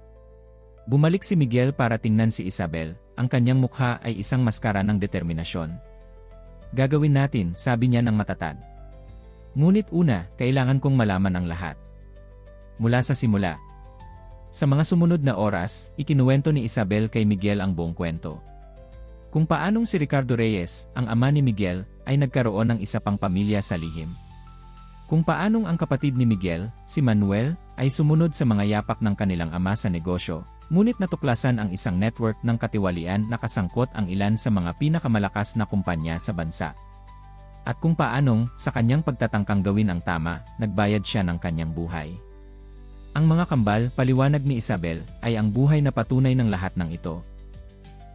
Bumalik si Miguel para tingnan si Isabel, ang kanyang mukha ay isang maskara ng determinasyon. Gagawin natin, sabi niya ng matatag. Ngunit una, kailangan kong malaman ang lahat. Mula sa simula. Sa mga sumunod na oras, ikinuwento ni Isabel kay Miguel ang buong kwento. Kung paanong si Ricardo Reyes, ang ama ni Miguel, ay nagkaroon ng isa pang pamilya sa lihim. Kung paanong ang kapatid ni Miguel, si Manuel, ay sumunod sa mga yapak ng kanilang ama sa negosyo, ngunit natuklasan ang isang network ng katiwalian na kasangkot ang ilan sa mga pinakamalakas na kumpanya sa bansa. At kung paanong, sa kanyang pagtatangkang gawin ang tama, nagbayad siya ng kanyang buhay. Ang mga kambal, paliwanag ni Isabel, ay ang buhay na patunay ng lahat ng ito.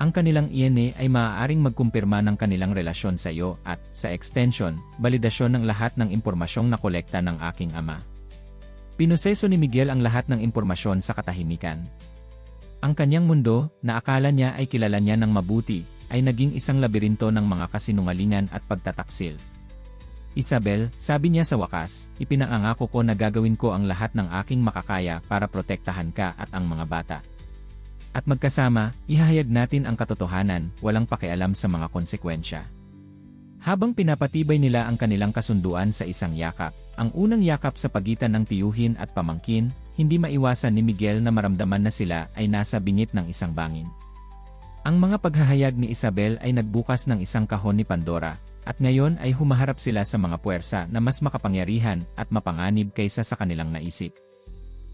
Ang kanilang DNA ay maaaring magkumpirma ng kanilang relasyon sa iyo at, sa extension, balidasyon ng lahat ng impormasyong nakolekta ng aking ama. Pinuseso ni Miguel ang lahat ng impormasyon sa katahimikan. Ang kanyang mundo, na akala niya ay kilala niya ng mabuti, ay naging isang labirinto ng mga kasinungalingan at pagtataksil. Isabel, sabi niya sa wakas, ipinangako ko na gagawin ko ang lahat ng aking makakaya para protektahan ka at ang mga bata. At magkasama, ihahayag natin ang katotohanan, walang pakialam sa mga konsekwensya. Habang pinapatibay nila ang kanilang kasunduan sa isang yakap, ang unang yakap sa pagitan ng tiyuhin at pamangkin, hindi maiwasan ni Miguel na maramdaman na sila ay nasa bingit ng isang bangin. Ang mga paghahayag ni Isabel ay nagbukas ng isang kahon ni Pandora, at ngayon ay humaharap sila sa mga puwersa na mas makapangyarihan at mapanganib kaysa sa kanilang naisip.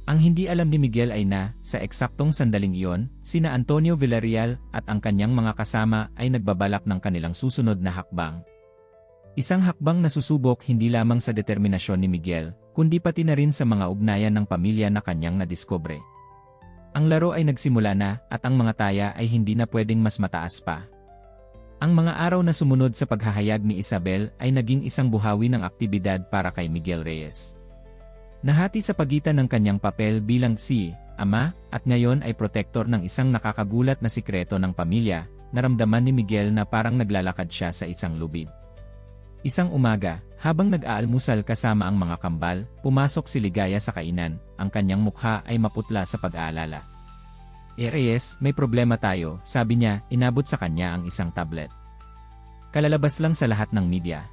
Ang hindi alam ni Miguel ay na, sa eksaktong sandaling iyon, sina Antonio Villarreal at ang kanyang mga kasama ay nagbabalak ng kanilang susunod na hakbang. Isang hakbang na susubok hindi lamang sa determinasyon ni Miguel, kundi pati na rin sa mga ugnayan ng pamilya na kanyang nadiskubre. Ang laro ay nagsimula na at ang mga taya ay hindi na pwedeng mas mataas pa. Ang mga araw na sumunod sa paghahayag ni Isabel ay naging isang buhawi ng aktibidad para kay Miguel Reyes. Nahati sa pagitan ng kanyang papel bilang ama at ngayon ay protektor ng isang nakakagulat na sikreto ng pamilya, naramdaman ni Miguel na parang naglalakad siya sa isang lubid. Isang umaga, habang nag-aalmusal kasama ang mga kambal, pumasok si Ligaya sa kainan, ang kanyang mukha ay maputla sa pag-aalala. Reyes, may problema tayo, sabi niya, inabot sa kanya ang isang tablet. Kalalabas lang sa lahat ng media.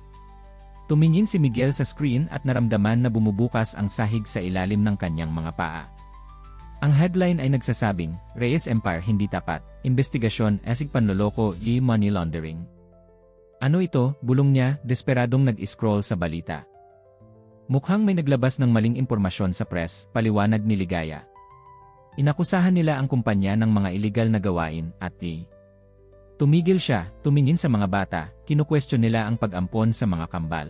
Tumingin si Miguel sa screen at naramdaman na bumubukas ang sahig sa ilalim ng kanyang mga paa. Ang headline ay nagsasabing, Reyes Empire hindi tapat, investigasyon, asig panloloko, money laundering. Ano ito, bulong niya, desperadong nag-scroll sa balita. Mukhang may naglabas ng maling impormasyon sa press, paliwanag ni Ligaya. Inakusahan nila ang kumpanya ng mga iligal na gawain at tumigil siya, tumingin sa mga bata, kinukwestiyon nila ang pag-ampon sa mga kambal.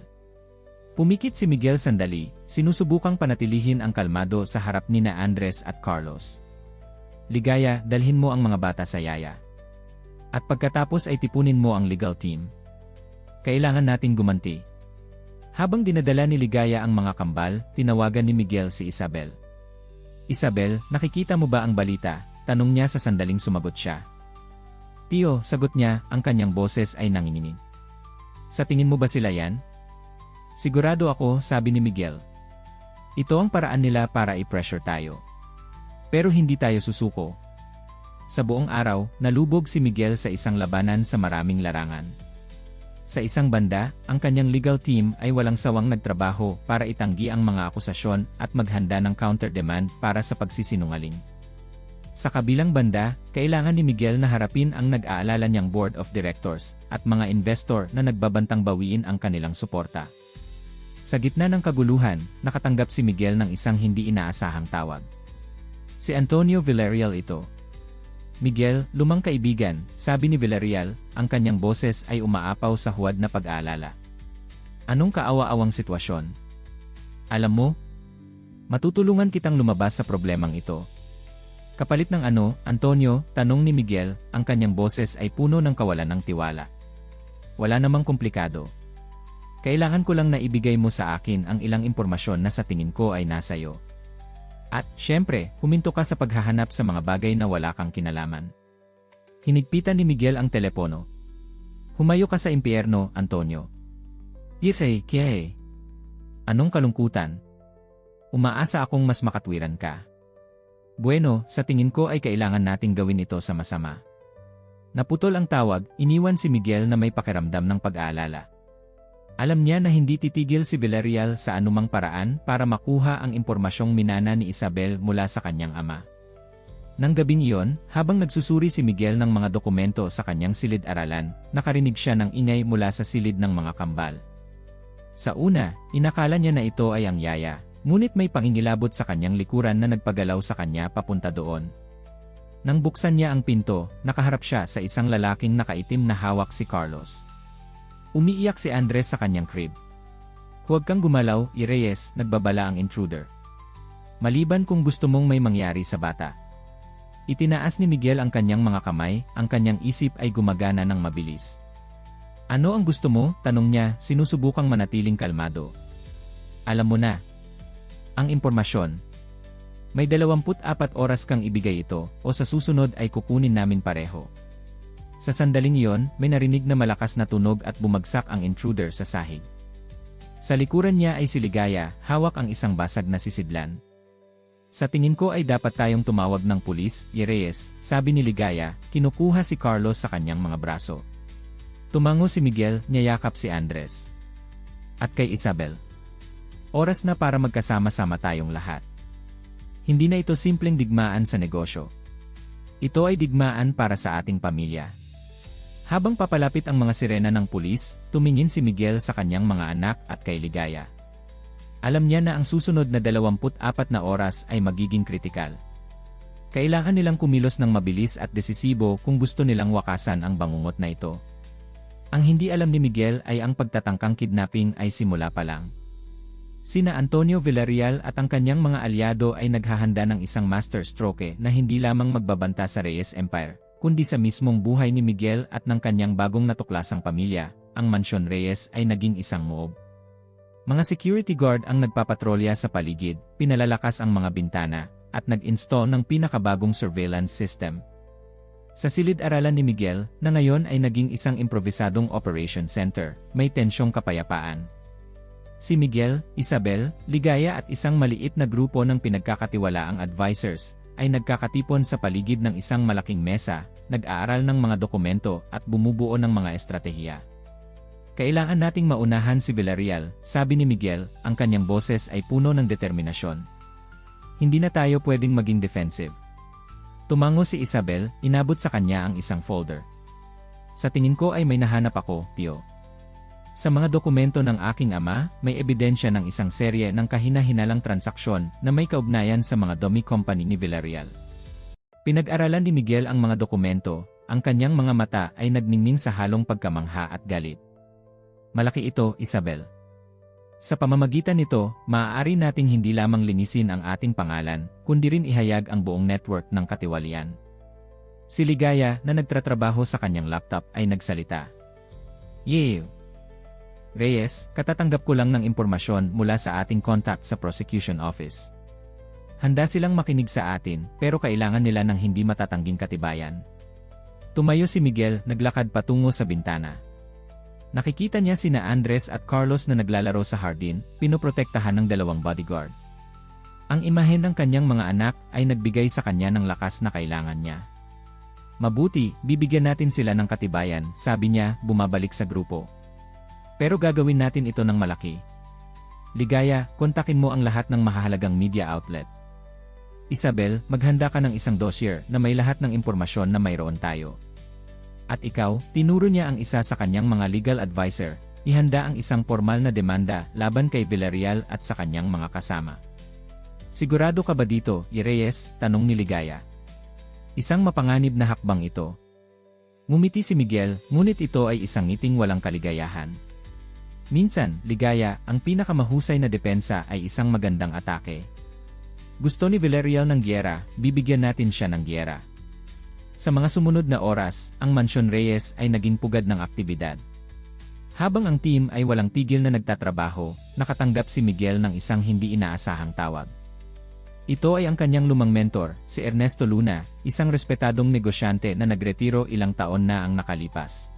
Pumikit si Miguel sandali, sinusubukang panatilihin ang kalmado sa harap ni na Andres at Carlos. Ligaya, dalhin mo ang mga bata sa yaya. At pagkatapos ay tipunin mo ang legal team. Kailangan nating gumanti. Habang dinadala ni Ligaya ang mga kambal, tinawagan ni Miguel si Isabel. Isabel, nakikita mo ba ang balita? Tanong niya sa sandaling sumagot siya. Tio, sagot niya, ang kanyang boses ay nanginginig. Sa tingin mo ba sila yan? Sigurado ako, sabi ni Miguel. Ito ang paraan nila para i-pressure tayo. Pero hindi tayo susuko. Sa buong araw, nalubog si Miguel sa isang labanan sa maraming larangan. Sa isang banda, ang kanyang legal team ay walang sawang nagtrabaho para itanggi ang mga akusasyon at maghanda ng counter-demand para sa pagsisinungaling. Sa kabilang banda, kailangan ni Miguel na harapin ang nag-aalala niyang board of directors at mga investor na nagbabantang bawiin ang kanilang suporta. Sa gitna ng kaguluhan, nakatanggap si Miguel ng isang hindi inaasahang tawag. Si Antonio Villarreal ito. Miguel, lumang kaibigan, sabi ni Villarreal, ang kanyang boses ay umaapaw sa huwad na pag-aalala. Anong kaawa-awang sitwasyon? Alam mo, matutulungan kitang lumabas sa problemang ito. Kapalit ng ano, Antonio, tanong ni Miguel, ang kanyang boses ay puno ng kawalan ng tiwala. Wala namang komplikado. Kailangan ko lang na ibigay mo sa akin ang ilang impormasyon na sa tingin ko ay nasa iyo. At, syempre, huminto ka sa paghahanap sa mga bagay na wala kang kinalaman. Hinigpitan ni Miguel ang telepono. Humayo ka sa impyerno, Antonio. Kaya. Anong kalungkutan? Umaasa akong mas makatwiran ka. Bueno, sa tingin ko ay kailangan nating gawin ito sama-sama. Naputol ang tawag, iniwan si Miguel na may pakiramdam ng pag-aalala. Alam niya na hindi titigil si Villarreal sa anumang paraan para makuha ang impormasyong minana ni Isabel mula sa kanyang ama. Nang gabing iyon, habang nagsusuri si Miguel ng mga dokumento sa kanyang silid-aralan, nakarinig siya ng ingay mula sa silid ng mga kambal. Sa una, inakala niya na ito ay ang yaya, ngunit may pangingilabot sa kanyang likuran na nagpagalaw sa kanya papunta doon. Nang buksan niya ang pinto, nakaharap siya sa isang lalaking nakaitim na hawak si Carlos. Umiiyak si Andres sa kanyang crib. Huwag kang gumalaw, Reyes, nagbabala ang intruder. Maliban kung gusto mong may mangyari sa bata. Itinaas ni Miguel ang kanyang mga kamay, ang kanyang isip ay gumagana ng mabilis. Ano ang gusto mo? Tanong niya, sinusubukang manatiling kalmado. Alam mo na. Ang impormasyon. May 24 oras kang ibigay ito, o sa susunod ay kukunin namin pareho. Sa sandaling iyon, may narinig na malakas na tunog at bumagsak ang intruder sa sahig. Sa likuran niya ay si Ligaya, hawak ang isang basag na sisidlan. Sa tingin ko ay dapat tayong tumawag ng pulis, Reyes, sabi ni Ligaya, kinukuha si Carlos sa kanyang mga braso. Tumango si Miguel, niyayakap si Andres. At kay Isabel. Oras na para magkasama-sama tayong lahat. Hindi na ito simpleng digmaan sa negosyo. Ito ay digmaan para sa ating pamilya. Habang papalapit ang mga sirena ng pulis, tumingin si Miguel sa kanyang mga anak at kay Ligaya. Alam niya na ang susunod na 24 na oras ay magiging kritikal. Kailangan nilang kumilos ng mabilis at desisibo kung gusto nilang wakasan ang bangungot na ito. Ang hindi alam ni Miguel ay ang pagtatangkang kidnapping ay simula pa lang. Sina Antonio Villarreal at ang kanyang mga alyado ay naghahanda ng isang master stroke na hindi lamang magbabanta sa Reyes Empire, kundi sa mismong buhay ni Miguel at ng kanyang bagong natuklasang pamilya. Ang Mansyon Reyes ay naging isang moob. Mga security guard ang nagpapatrolya sa paligid, pinalalakas ang mga bintana, at nag-install ng pinakabagong surveillance system. Sa silid-aralan ni Miguel, na ngayon ay naging isang improvisadong operation center, may tensyong kapayapaan. Si Miguel, Isabel, Ligaya at isang maliit na grupo ng pinagkakatiwalaang advisors, ay nagkakatipon sa paligid ng isang malaking mesa, nag-aaral ng mga dokumento at bumubuo ng mga estratehiya. Kailangan nating maunahan si Villarreal, sabi ni Miguel, ang kanyang boses ay puno ng determinasyon. Hindi na tayo pwedeng maging defensive. Tumango si Isabel, inabot sa kanya ang isang folder. Sa tingin ko ay may nahanap ako, Tio. Sa mga dokumento ng aking ama, may ebidensya ng isang serye ng kahina-hinalang transaksyon na may kaugnayan sa mga dummy company ni Villarreal. Pinag-aralan ni Miguel ang mga dokumento, ang kanyang mga mata ay nagningning sa halong pagkamangha at galit. Malaki ito, Isabel. Sa pamamagitan nito, maaari nating hindi lamang linisin ang ating pangalan, kundi rin ihayag ang buong network ng katiwalian. Si Ligaya na nagtatrabaho sa kanyang laptop ay nagsalita. Yeo! Reyes, katatanggap ko lang ng impormasyon mula sa ating contact sa prosecution office. Handa silang makinig sa atin, pero kailangan nila ng hindi matatangging katibayan. Tumayo si Miguel, naglakad patungo sa bintana. Nakikita niya sina Andres at Carlos na naglalaro sa hardin, pinoprotektahan ng 2 bodyguard. Ang imahen ng kanyang mga anak ay nagbigay sa kanya ng lakas na kailangan niya. Mabuti, bibigyan natin sila ng katibayan, sabi niya, bumabalik sa grupo. Pero gagawin natin ito ng malaki. Ligaya, kontakin mo ang lahat ng mahahalagang media outlet. Isabel, maghanda ka ng isang dossier na may lahat ng impormasyon na mayroon tayo. At ikaw, tinuro niya ang isa sa kanyang mga legal advisor, ihanda ang isang formal na demanda laban kay Villarreal at sa kanyang mga kasama. Sigurado ka ba dito, Reyes? Tanong ni Ligaya. Isang mapanganib na hakbang ito. Ngumiti si Miguel, ngunit ito ay isang ngiting walang kaligayahan. Minsan, Ligaya, ang pinakamahusay na depensa ay isang magandang atake. Gusto ni Villarreal ng gyera, bibigyan natin siya ng gyera. Sa mga sumunod na oras, ang Mansyon Reyes ay naging pugad ng aktibidad. Habang ang team ay walang tigil na nagtatrabaho, nakatanggap si Miguel ng isang hindi inaasahang tawag. Ito ay ang kanyang lumang mentor, si Ernesto Luna, isang respetadong negosyante na nagretiro ilang taon na ang nakalipas.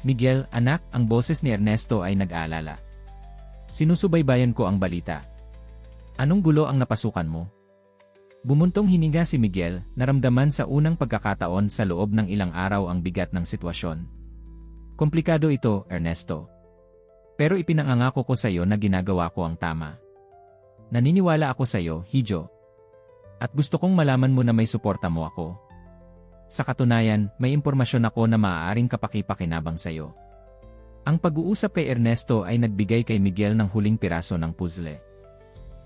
Miguel, anak, ang boses ni Ernesto ay nag-aalala. Sinusubaybayan ko ang balita. Anong gulo ang napasukan mo? Bumuntong hininga si Miguel, naramdaman sa unang pagkakataon sa loob ng ilang araw ang bigat ng sitwasyon. Komplikado ito, Ernesto. Pero ipinangangako ko sa iyo na ginagawa ko ang tama. Naniniwala ako sa iyo, Hijo. At gusto kong malaman mo na may suporta mo ako. Sa katunayan, may impormasyon ako na maaaring kapaki-pakinabang sa iyo. Ang pag-uusap kay Ernesto ay nagbigay kay Miguel ng huling piraso ng puzzle.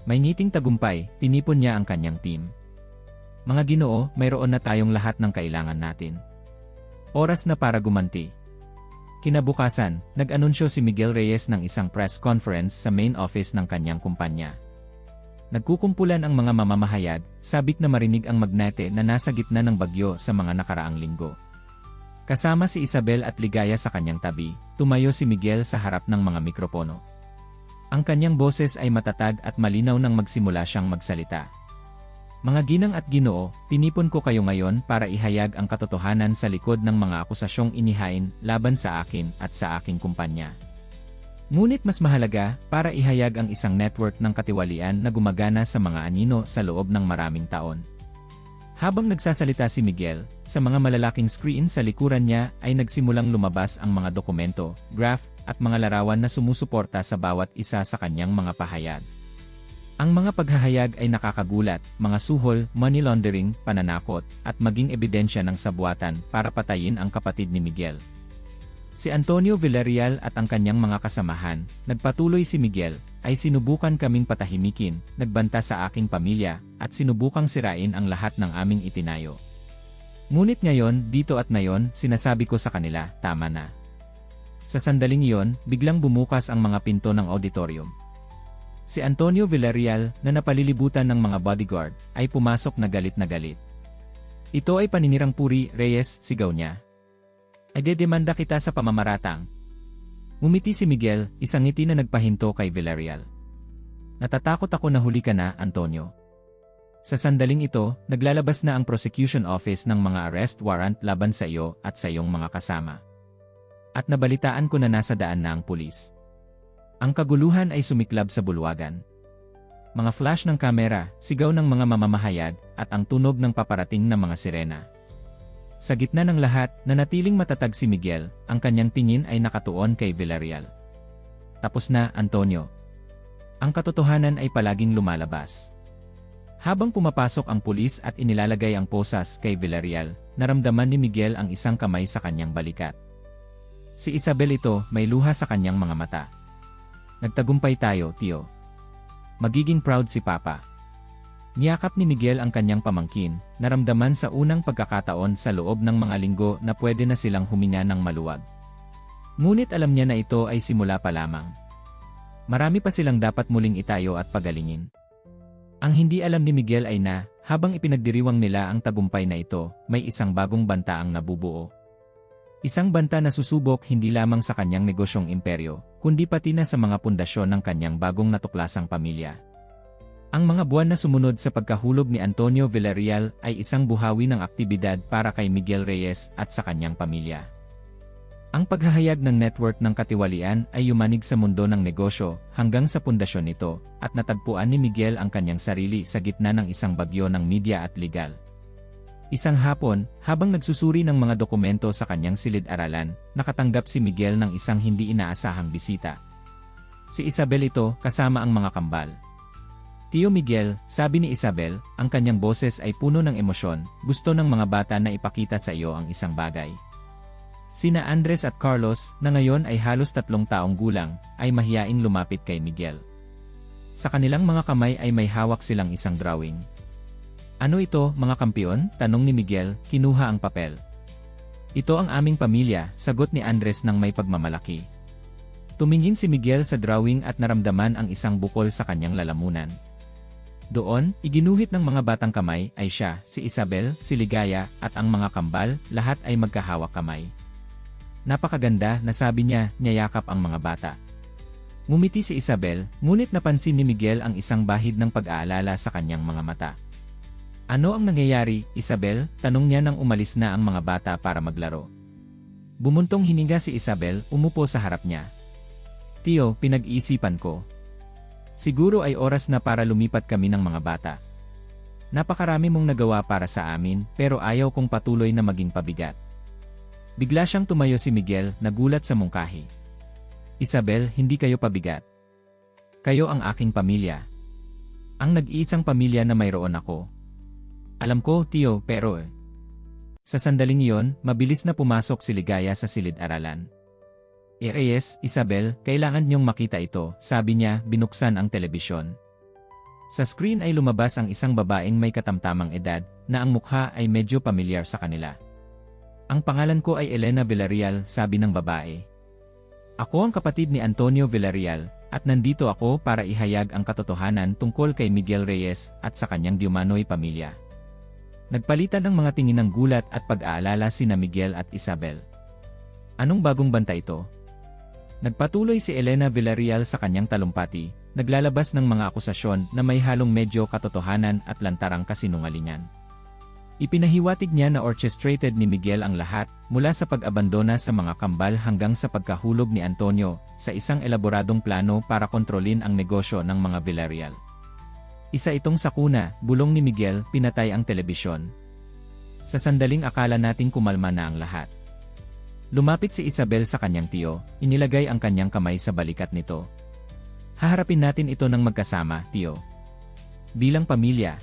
May ngiting tagumpay, tinipon niya ang kanyang team. Mga Ginoo, mayroon na tayong lahat ng kailangan natin. Oras na para gumanti. Kinabukasan, nag-anunsyo si Miguel Reyes ng isang press conference sa main office ng kanyang kumpanya. Nagkukumpulan ang mga mamamahayag, sabik na marinig ang magnate na nasa gitna ng bagyo sa mga nakaraang linggo. Kasama si Isabel at Ligaya sa kanyang tabi, tumayo si Miguel sa harap ng mga mikropono. Ang kanyang boses ay matatag at malinaw nang magsimula siyang magsalita. Mga ginang at Ginoo, tinipon ko kayo ngayon para ihayag ang katotohanan sa likod ng mga akusasyong inihain laban sa akin at sa aking kumpanya. Ngunit mas mahalaga, para ihayag ang isang network ng katiwalian na gumagana sa mga anino sa loob ng maraming taon. Habang nagsasalita si Miguel, sa mga malalaking screen sa likuran niya ay nagsimulang lumabas ang mga dokumento, graph, at mga larawan na sumusuporta sa bawat isa sa kanyang mga pahayag. Ang mga paghahayag ay nakakagulat, mga suhol, money laundering, pananakot, at maging ebidensya ng sabuatan para patayin ang kapatid ni Miguel. Si Antonio Villarreal at ang kanyang mga kasamahan, nagpatuloy si Miguel, ay sinubukan kaming patahimikin, nagbanta sa aking pamilya, at sinubukang sirain ang lahat ng aming itinayo. Ngunit ngayon, dito at ngayon, sinasabi ko sa kanila, tama na. Sa sandaling iyon, biglang bumukas ang mga pinto ng auditorium. Si Antonio Villarreal, na napalilibutan ng mga bodyguard, ay pumasok na galit na galit. Ito ay paninirang puri, Reyes, sigaw niya. Idedemanda kita sa pamamaratang. Ngumiti si Miguel, isang ngiti na nagpahinto kay Villarreal. Natatakot ako na huli ka na, Antonio. Sa sandaling ito, naglalabas na ang prosecution office ng mga arrest warrant laban sa iyo at sa iyong mga kasama. At nabalitaan ko na nasa daan na ang pulis. Ang kaguluhan ay sumiklab sa bulwagan. Mga flash ng kamera, sigaw ng mga mamamahayag, at ang tunog ng paparating na mga sirena. Sa gitna ng lahat, nanatiling matatag si Miguel, ang kanyang tingin ay nakatuon kay Villarreal. Tapos na, Antonio. Ang katotohanan ay palaging lumalabas. Habang pumapasok ang pulis at inilalagay ang posas kay Villarreal, naramdaman ni Miguel ang isang kamay sa kanyang balikat. Si Isabel ito, may luha sa kanyang mga mata. Nagtagumpay tayo, Tio. Magiging proud si Papa. Niyakap ni Miguel ang kanyang pamangkin, naramdaman sa unang pagkakataon sa loob ng mga linggo na pwede na silang huminga ng maluwag. Ngunit alam niya na ito ay simula pa lamang. Marami pa silang dapat muling itayo at pagalingin. Ang hindi alam ni Miguel ay na, habang ipinagdiriwang nila ang tagumpay na ito, may isang bagong banta ang nabubuo. Isang banta na susubok hindi lamang sa kanyang negosyong imperyo, kundi pati na sa mga pundasyon ng kanyang bagong natuklasang pamilya. Ang mga buwan na sumunod sa pagkahulog ni Antonio Villarreal ay isang buhawi ng aktibidad para kay Miguel Reyes at sa kanyang pamilya. Ang paghahayag ng network ng katiwalian ay yumanig sa mundo ng negosyo hanggang sa pundasyon nito, at natagpuan ni Miguel ang kanyang sarili sa gitna ng isang bagyo ng media at legal. Isang hapon, habang nagsusuri ng mga dokumento sa kanyang silid-aralan, nakatanggap si Miguel ng isang hindi inaasahang bisita. Si Isabel ito, kasama ang mga kambal. Tio Miguel, sabi ni Isabel, ang kanyang boses ay puno ng emosyon, gusto ng mga bata na ipakita sa iyo ang isang bagay. Sina Andres at Carlos, na ngayon ay halos 3 taong gulang, ay mahiyaing lumapit kay Miguel. Sa kanilang mga kamay ay may hawak silang isang drawing. Ano ito, mga kampiyon? Tanong ni Miguel, kinuha ang papel. Ito ang aming pamilya, sagot ni Andres ng may pagmamalaki. Tumingin si Miguel sa drawing at naramdaman ang isang bukol sa kanyang lalamunan. Doon, iginuhit ng mga batang kamay ay siya, si Isabel, si Ligaya, at ang mga kambal, lahat ay magkahawak kamay. Napakaganda, nasabi niya, niyayakap ang mga bata. Ngumiti si Isabel, ngunit napansin ni Miguel ang isang bahid ng pag-aalala sa kanyang mga mata. Ano ang nangyayari, Isabel? Tanong niya nang umalis na ang mga bata para maglaro. Bumuntong hininga si Isabel, umupo sa harap niya. Tio, pinag-iisipan ko. Siguro ay oras na para lumipat kami ng mga bata. Napakarami mong nagawa para sa amin, pero ayaw kong patuloy na maging pabigat. Bigla siyang tumayo si Miguel, nagulat sa mungkahi. Isabel, hindi kayo pabigat. Kayo ang aking pamilya. Ang nag-iisang pamilya na mayroon ako. Alam ko, Tio, pero Sa sandaling iyon, mabilis na pumasok si Ligaya sa silid-aralan. Reyes, Isabel, kailangan niyong makita ito, sabi niya, binuksan ang telebisyon. Sa screen ay lumabas ang isang babaeng may katamtamang edad, na ang mukha ay medyo pamilyar sa kanila. Ang pangalan ko ay Elena Villarreal, sabi ng babae. Ako ang kapatid ni Antonio Villarreal, at nandito ako para ihayag ang katotohanan tungkol kay Miguel Reyes at sa kanyang diumanoy pamilya. Nagpalitan ng mga tingin ng gulat at pag-aalala sina Miguel at Isabel. Anong bagong banta ito? Nagpatuloy si Elena Villarreal sa kanyang talumpati, naglalabas ng mga akusasyon na may halong medyo katotohanan at lantarang kasinungalingan. Ipinahiwatig niya na orchestrated ni Miguel ang lahat, mula sa pag-abandona sa mga kambal hanggang sa pagkahulog ni Antonio, sa isang elaboradong plano para kontrolin ang negosyo ng mga Villarreal. Isa itong sakuna, bulong ni Miguel, pinatay ang telebisyon. Sa sandaling akala nating kumalma na ang lahat. Lumapit si Isabel sa kanyang tiyo, inilagay ang kanyang kamay sa balikat nito. Haharapin natin ito ng magkasama, tiyo. Bilang pamilya.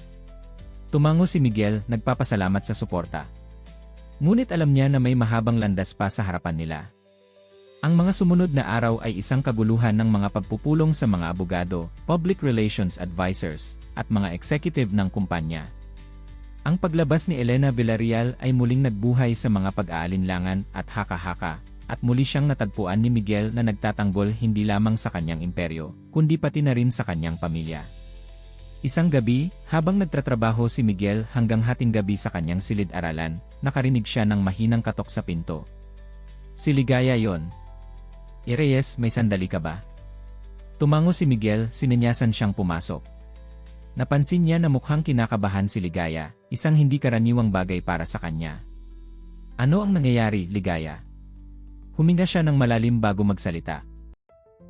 Tumango si Miguel, nagpapasalamat sa suporta. Ngunit alam niya na may mahabang landas pa sa harapan nila. Ang mga sumunod na araw ay isang kaguluhan ng mga pagpupulong sa mga abogado, public relations advisors, at mga executive ng kumpanya. Ang paglabas ni Elena Villarreal ay muling nagbuhay sa mga pag-aalinlangan at haka-haka, at muli siyang natagpuan ni Miguel na nagtatanggol hindi lamang sa kanyang imperyo, kundi pati na rin sa kanyang pamilya. Isang gabi, habang nagtatrabaho si Miguel hanggang hating gabi sa kanyang silid-aralan, nakarinig siya ng mahinang katok sa pinto. Si Ligaya yon. Reyes, may sandali ka ba? Tumango si Miguel, sinenyasan siyang pumasok. Napansin niya na mukhang kinakabahan si Ligaya, isang hindi karaniwang bagay para sa kanya. Ano ang nangyayari, Ligaya? Huminga siya ng malalim bago magsalita.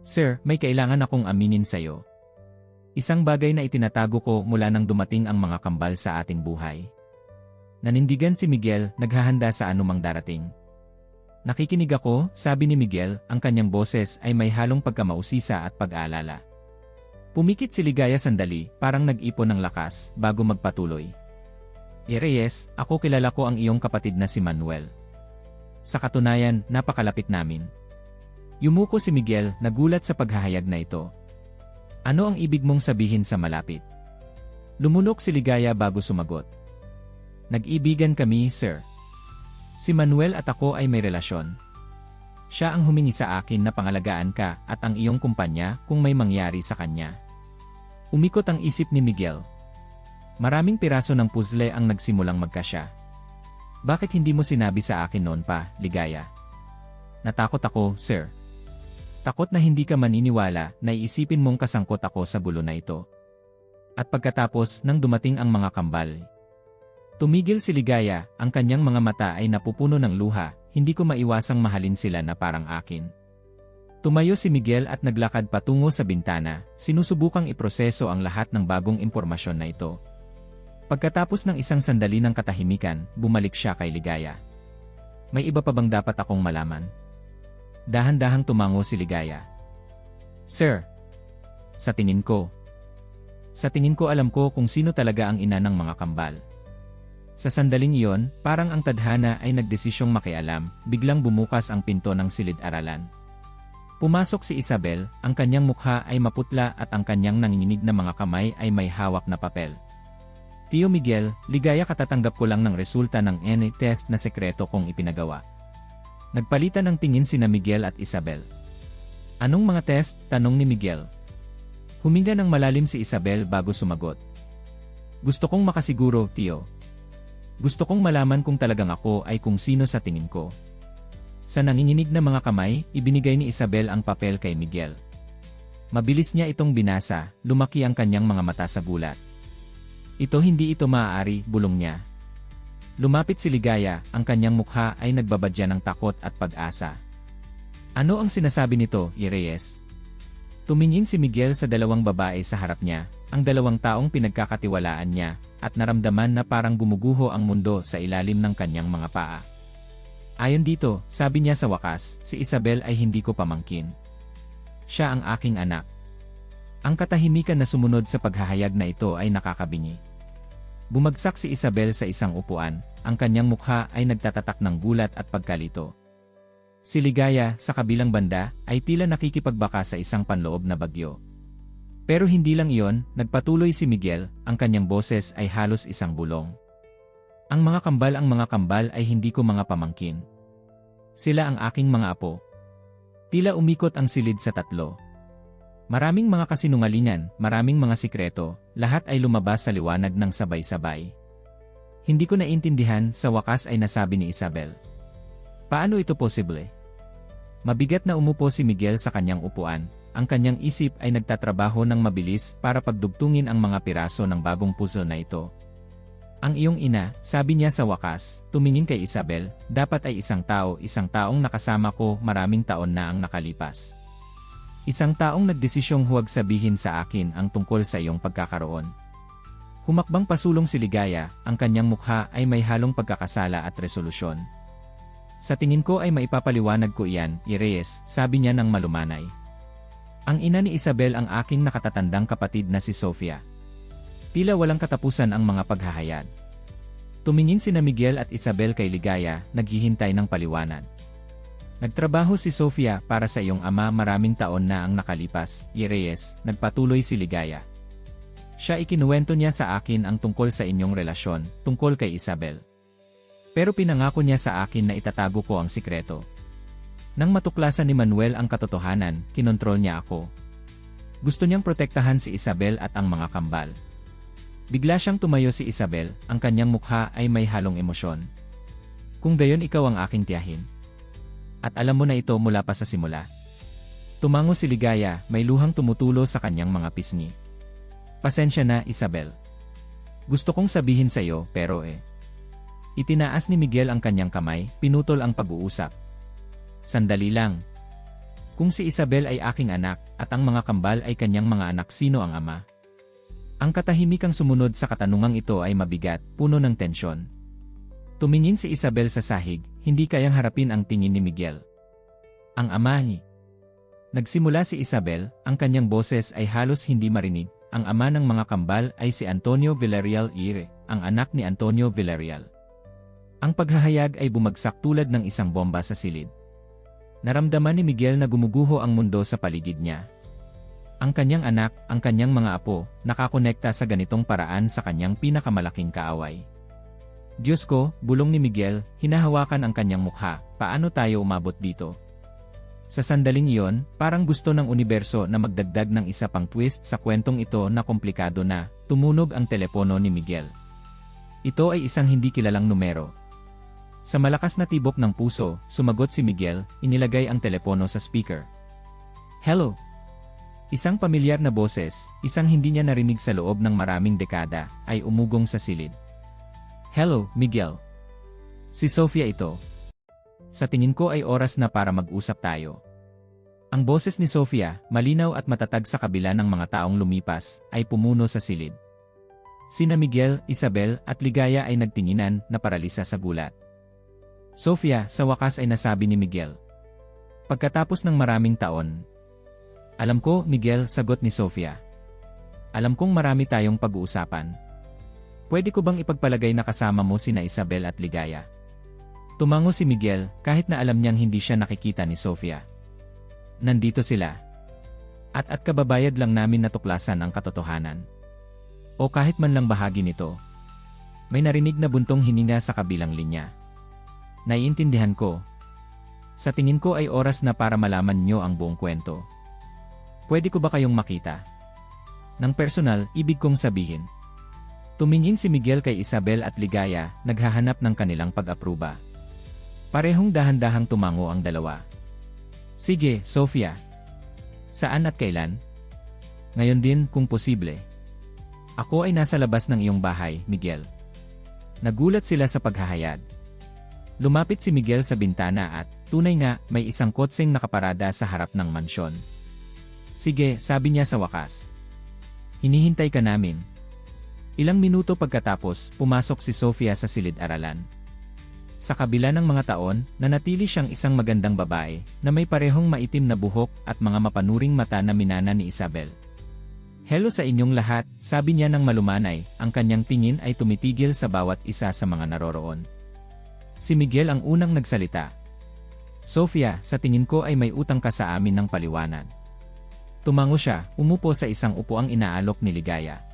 Sir, may kailangan akong aminin sa'yo. Isang bagay na itinatago ko mula nang dumating ang mga kambal sa ating buhay. Nanindigan si Miguel, naghahanda sa anumang darating. Nakikinig ako, sabi ni Miguel, ang kanyang boses ay may halong pagkamausisa at pag-aalala. Pumikit si Ligaya sandali, parang nag-ipon ng lakas, bago magpatuloy. Reyes, ako kilala ko ang iyong kapatid na si Manuel. Sa katunayan, napakalapit namin. Yumuko si Miguel, nagulat sa paghahayag na ito. Ano ang ibig mong sabihin sa malapit? Lumunok si Ligaya bago sumagot. Nag-ibigan kami, sir. Si Manuel at ako ay may relasyon. Siya ang humingi sa akin na pangalagaan ka at ang iyong kumpanya kung may mangyari sa kanya. Umikot ang isip ni Miguel. Maraming piraso ng puzzle ang nagsimulang magkasya. Bakit hindi mo sinabi sa akin noon pa, Ligaya? Natakot ako, sir. Takot na hindi ka maniniwala na iisipin mong kasangkot ako sa gulo na ito. At pagkatapos nang dumating ang mga kambal, tumigil si Ligaya, ang kanyang mga mata ay napupuno ng luha, hindi ko maiwasang mahalin sila na parang akin. Tumayo si Miguel at naglakad patungo sa bintana, sinusubukang iproseso ang lahat ng bagong impormasyon na ito. Pagkatapos ng isang sandali ng katahimikan, bumalik siya kay Ligaya. May iba pa bang dapat akong malaman? Dahan-dahang tumango si Ligaya. Sir, sa tingin ko alam ko kung sino talaga ang ina ng mga kambal. Sa sandaling iyon, parang ang tadhana ay nagdesisyong makialam, biglang bumukas ang pinto ng silid-aralan. Pumasok si Isabel, ang kanyang mukha ay maputla at ang kanyang nanginginig na mga kamay ay may hawak na papel. Tio Miguel, Ligaya, katatanggap ko lang ng resulta ng DNA test na sekreto kong ipinagawa. Nagpalitan ng tingin sina Miguel at Isabel. Anong mga test? Tanong ni Miguel. Huminga ng malalim si Isabel bago sumagot. Gusto kong makasiguro, Tio. Gusto kong malaman kung talagang ako ay kung sino sa tingin ko. Sa nanginginig na mga kamay, ibinigay ni Isabel ang papel kay Miguel. Mabilis niya itong binasa, lumaki ang kanyang mga mata sa gulat. Hindi ito maaari, bulong niya. Lumapit si Ligaya, ang kanyang mukha ay nagbabadya ng takot at pag-asa. Ano ang sinasabi nito, Reyes? Tumingin si Miguel sa dalawang babae sa harap niya, ang dalawang taong pinagkakatiwalaan niya, at naramdaman na parang gumuguho ang mundo sa ilalim ng kanyang mga paa. Ayon dito, sabi niya sa wakas, si Isabel ay hindi ko pamangkin. Siya ang aking anak. Ang katahimikan na sumunod sa paghahayag na ito ay nakakabingi. Bumagsak si Isabel sa isang upuan, ang kanyang mukha ay nagtatatak ng gulat at pagkalito. Si Ligaya, sa kabilang banda, ay tila nakikipagbaka sa isang panloob na bagyo. Pero hindi lang iyon, nagpatuloy si Miguel, ang kanyang boses ay halos isang bulong. Ang mga kambal ay hindi ko mga pamangkin. Sila ang aking mga apo. Tila umikot ang silid sa tatlo. Maraming mga kasinungalingan, maraming mga sikreto, lahat ay lumabas sa liwanag ng sabay-sabay. Hindi ko naintindihan, sa wakas ay nasabi ni Isabel. Paano ito posible? Mabigat na umupo si Miguel sa kanyang upuan. Ang kanyang isip ay nagtatrabaho ng mabilis para pagdugtungin ang mga piraso ng bagong puzzle na ito. Ang iyong ina, sabi niya sa wakas, tumingin kay Isabel, dapat ay isang taong nakasama ko maraming taon na ang nakalipas. Isang taong nagdesisyong huwag sabihin sa akin ang tungkol sa iyong pagkakaroon. Humakbang pasulong si Ligaya, ang kanyang mukha ay may halong pagkakasala at resolusyon. Sa tingin ko ay maipapaliwanag ko iyan, Reyes, sabi niya ng malumanay. Ang ina ni Isabel ang aking nakatatandang kapatid na si Sofia. Tila walang katapusan ang mga paghahayag. Tumingin sina Miguel at Isabel kay Ligaya, naghihintay ng paliwanag. Nagtrabaho si Sofia para sa iyong ama maraming taon na ang nakalipas, Reyes, nagpatuloy si Ligaya. Siya ikinuwento niya sa akin ang tungkol sa inyong relasyon, tungkol kay Isabel. Pero pinangako niya sa akin na itatago ko ang sikreto. Nang matuklasan ni Manuel ang katotohanan, kinontrol niya ako. Gusto niyang protektahan si Isabel at ang mga kambal. Bigla siyang tumayo si Isabel, ang kanyang mukha ay may halong emosyon. Kung gayon ikaw ang aking tiyahin. At alam mo na ito mula pa sa simula. Tumango si Ligaya, may luhang tumutulo sa kanyang mga pisngi. Pasensya na, Isabel. Gusto kong sabihin sa iyo, pero Itinaas ni Miguel ang kanyang kamay, pinutol ang pag-uusap. Sandali lang. Kung si Isabel ay aking anak, at ang mga kambal ay kanyang mga anak, sino ang ama? Ang katahimikang sumunod sa katanungang ito ay mabigat, puno ng tensyon. Tumingin si Isabel sa sahig, hindi kayang harapin ang tingin ni Miguel. Ang ama ni. Nagsimula si Isabel, ang kanyang boses ay halos hindi marinig. Ang ama ng mga kambal ay si Antonio Villarreal Ire, ang anak ni Antonio Villarreal. Ang paghahayag ay bumagsak tulad ng isang bomba sa silid. Naramdaman ni Miguel na gumuguho ang mundo sa paligid niya. Ang kanyang anak, ang kanyang mga apo, nakakonekta sa ganitong paraan sa kanyang pinakamalaking kaaway. Diyos ko, bulong ni Miguel, hinahawakan ang kanyang mukha, paano tayo umabot dito? Sa sandaling iyon, parang gusto ng universo na magdagdag ng isa pang twist sa kwentong ito na komplikado na, tumunog ang telepono ni Miguel. Ito ay isang hindi kilalang numero. Sa malakas na tibok ng puso, sumagot si Miguel, inilagay ang telepono sa speaker. Hello! Isang pamilyar na boses, isang hindi niya narinig sa loob ng maraming dekada, ay umugong sa silid. Hello, Miguel. Si Sofia ito. Sa tingin ko ay oras na para mag-usap tayo. Ang boses ni Sofia, malinaw at matatag sa kabila ng mga taong lumipas, ay pumuno sa silid. Sina Miguel, Isabel, at Ligaya ay nagtinginan na paralisa sa gulat. Sofia, sa wakas ay nasabi ni Miguel. Pagkatapos ng maraming taon. Alam ko, Miguel, sagot ni Sofia. Alam kong marami tayong pag-uusapan. Pwede ko bang ipagpalagay na kasama mo sina Isabel at Ligaya? Tumango si Miguel, kahit na alam niyang hindi siya nakikita ni Sofia. Nandito sila. At kababayad lang namin natuklasan ang katotohanan. O kahit man lang bahagi nito. May narinig na buntong hininga sa kabilang linya. Naiintindihan ko. Sa tingin ko ay oras na para malaman niyo ang buong kwento. Pwede ko ba kayong makita? Nang personal, ibig kong sabihin. Tumingin si Miguel kay Isabel at Ligaya, naghahanap ng kanilang pag-apruba. Parehong dahan-dahang tumango ang dalawa. Sige, Sofia. Saan at kailan? Ngayon din, kung posible. Ako ay nasa labas ng iyong bahay, Miguel. Nagulat sila sa paghahayag. Lumapit si Miguel sa bintana at, tunay nga, may isang kotseng nakaparada sa harap ng mansyon. Sige, sabi niya sa wakas. Hinihintay ka namin. Ilang minuto pagkatapos, pumasok si Sofia sa silid-aralan. Sa kabila ng mga taon, nanatili siyang isang magandang babae, na may parehong maitim na buhok at mga mapanuring mata na minana ni Isabel. Hello sa inyong lahat, sabi niya ng malumanay, ang kanyang tingin ay tumitigil sa bawat isa sa mga naroroon. Si Miguel ang unang nagsalita. Sofia, sa tingin ko ay may utang ka sa amin ng paliwanag. Tumango siya, umupo sa isang upuang inaalok ni Ligaya.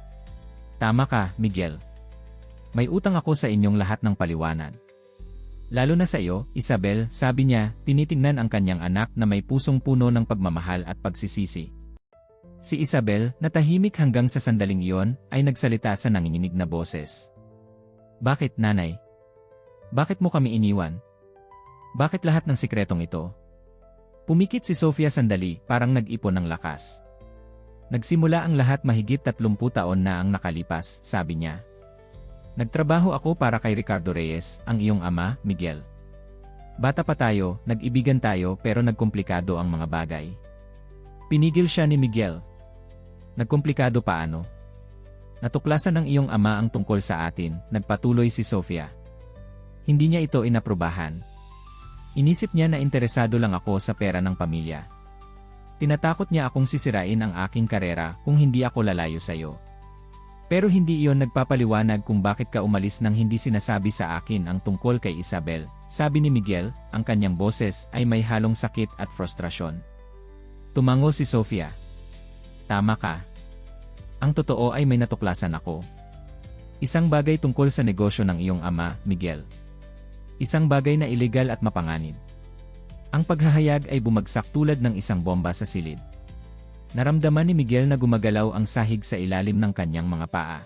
Tama ka, Miguel. May utang ako sa inyong lahat ng paliwanag. Lalo na sa iyo, Isabel, sabi niya, tinitingnan ang kanyang anak na may pusong puno ng pagmamahal at pagsisisi. Si Isabel, na tahimik hanggang sa sandaling iyon, ay nagsalita sa nanginginig na boses. Bakit, nanay? Bakit mo kami iniwan? Bakit lahat ng sikretong ito? Pumikit si Sofia sandali, parang nag-ipon ng lakas. Nagsimula ang lahat mahigit 30 taon na ang nakalipas, sabi niya. Nagtrabaho ako para kay Ricardo Reyes, ang iyong ama, Miguel. Bata pa tayo, nag-ibigan tayo pero nagkomplikado ang mga bagay. Pinigil siya ni Miguel. Nagkomplikado paano? Natuklasan ng iyong ama ang tungkol sa atin, nagpatuloy si Sofia. Hindi niya ito inaprubahan. Inisip niya na interesado lang ako sa pera ng pamilya. Tinatakot niya akong sisirain ang aking karera kung hindi ako lalayo sa iyo. Pero hindi iyon nagpapaliwanag kung bakit ka umalis nang hindi sinasabi sa akin ang tungkol kay Isabel, sabi ni Miguel, ang kanyang boses ay may halong sakit at frustrasyon. Tumango si Sofia. Tama ka. Ang totoo ay may natuklasan ako. Isang bagay tungkol sa negosyo ng iyong ama, Miguel. Isang bagay na illegal at mapanganib. Ang paghahayag ay bumagsak tulad ng isang bomba sa silid. Naramdaman ni Miguel na gumagalaw ang sahig sa ilalim ng kanyang mga paa.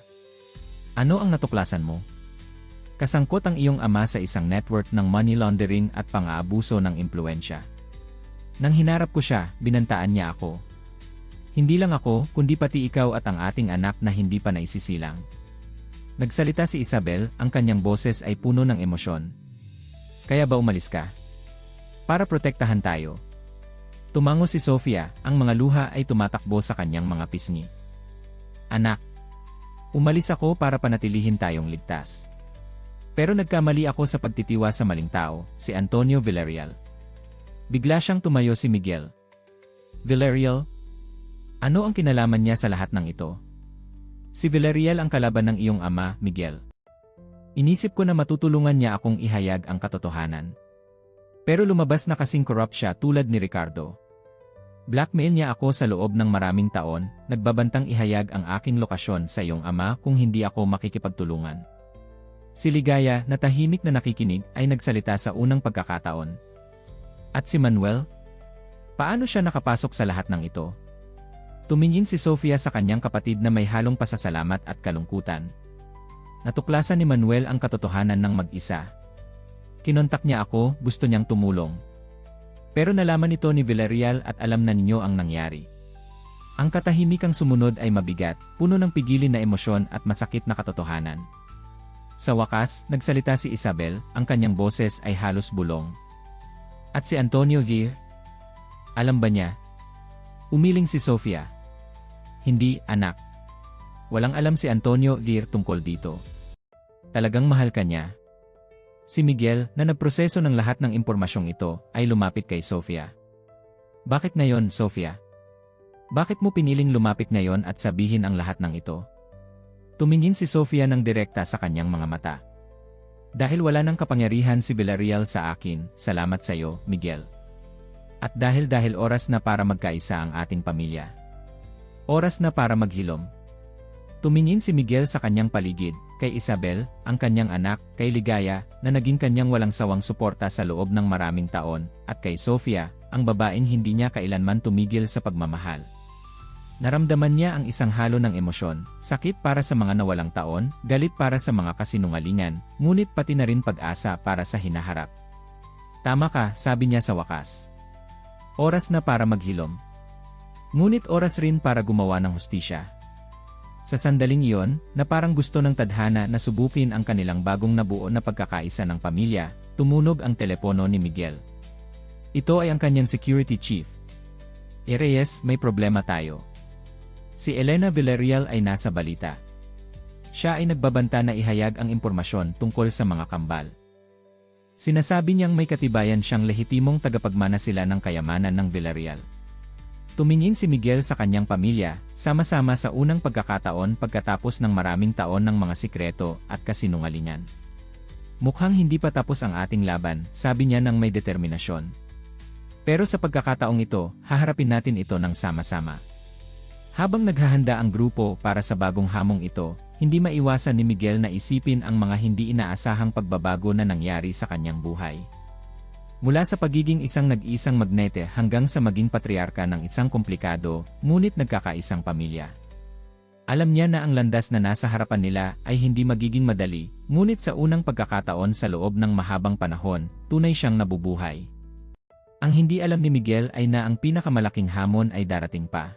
Ano ang natuklasan mo? Kasangkot ang iyong ama sa isang network ng money laundering at pang-aabuso ng impluensya. Nang hinarap ko siya, binantaan niya ako. Hindi lang ako, kundi pati ikaw at ang ating anak na hindi pa naisisilang. Nagsalita si Isabel, ang kanyang boses ay puno ng emosyon. Kaya ba umalis ka? Para protektahan tayo. Tumango si Sofia, ang mga luha ay tumatakbo sa kanyang mga pisngi. Anak, umalis ako para panatilihin tayong ligtas. Pero nagkamali ako sa pagtitiwa sa maling tao, si Antonio Villarreal. Bigla siyang tumayo si Miguel. Villarreal? Ano ang kinalaman niya sa lahat ng ito? Si Villarreal ang kalaban ng iyong ama, Miguel. Inisip ko na matutulungan niya akong ihayag ang katotohanan. Pero lumabas na kasing corrupt siya tulad ni Ricardo. Blackmail niya ako sa loob ng maraming taon, nagbabantang ihayag ang aking lokasyon sa iyong ama kung hindi ako makikipagtulungan. Si Ligaya, na tahimik na nakikinig, ay nagsalita sa unang pagkakataon. At si Manuel? Paano siya nakapasok sa lahat ng ito? Tumingin si Sofia sa kanyang kapatid na may halong pasasalamat at kalungkutan. Natuklasan ni Manuel ang katotohanan ng mag-isa. Kinontak niya ako, gusto niyang tumulong. Pero nalaman ito ni Villarreal at alam na ninyo ang nangyari. Ang katahimikang sumunod ay mabigat, puno ng pigilin na emosyon at masakit na katotohanan. Sa wakas, nagsalita si Isabel, ang kanyang boses ay halos bulong. At si Antonio Vir? Alam ba niya? Umiling si Sofia. Hindi, anak. Walang alam si Antonio Vir tungkol dito. Talagang mahal ka niya. Si Miguel, na nagproseso ng lahat ng impormasyong ito, ay lumapit kay Sofia. Bakit ngayon, Sofia? Bakit mo piniling lumapit ngayon at sabihin ang lahat ng ito? Tumingin si Sofia ng direkta sa kanyang mga mata. Dahil wala ng kapangyarihan si Villarreal sa akin, salamat sa iyo, Miguel. At dahil oras na para magkaisa ang ating pamilya. Oras na para maghilom. Tumingin si Miguel sa kanyang paligid, kay Isabel, ang kanyang anak, kay Ligaya, na naging kanyang walang sawang suporta sa loob ng maraming taon, at kay Sofia, ang babaeng hindi niya kailanman tumigil sa pagmamahal. Naramdaman niya ang isang halo ng emosyon, sakit para sa mga nawalang taon, galit para sa mga kasinungalingan, ngunit pati na rin pag-asa para sa hinaharap. Tama ka, sabi niya sa wakas. Oras na para maghilom. Ngunit oras rin para gumawa ng hustisya. Sa sandaling iyon, na parang gusto ng tadhana na subukin ang kanilang bagong nabuo na pagkakaisa ng pamilya, tumunog ang telepono ni Miguel. Ito ay ang kanyang security chief. Reyes, may problema tayo. Si Elena Villarreal ay nasa balita. Siya ay nagbabanta na ihayag ang impormasyon tungkol sa mga kambal. Sinasabi niyang may katibayan siyang lehitimong tagapagmana sila ng kayamanan ng Villarreal. Tumingin si Miguel sa kanyang pamilya, sama-sama sa unang pagkakataon pagkatapos ng maraming taon ng mga sikreto at kasinungalingan. Mukhang hindi pa tapos ang ating laban, sabi niya ng may determinasyon. Pero sa pagkakataong ito, haharapin natin ito ng sama-sama. Habang naghahanda ang grupo para sa bagong hamong ito, hindi maiwasan ni Miguel na isipin ang mga hindi inaasahang pagbabago na nangyari sa kanyang buhay. Mula sa pagiging isang nag-iisang magnete hanggang sa maging patriarka ng isang komplikado, ngunit nagkakaisang pamilya. Alam niya na ang landas na nasa harapan nila ay hindi magiging madali, ngunit sa unang pagkakataon sa loob ng mahabang panahon, tunay siyang nabubuhay. Ang hindi alam ni Miguel ay na ang pinakamalaking hamon ay darating pa.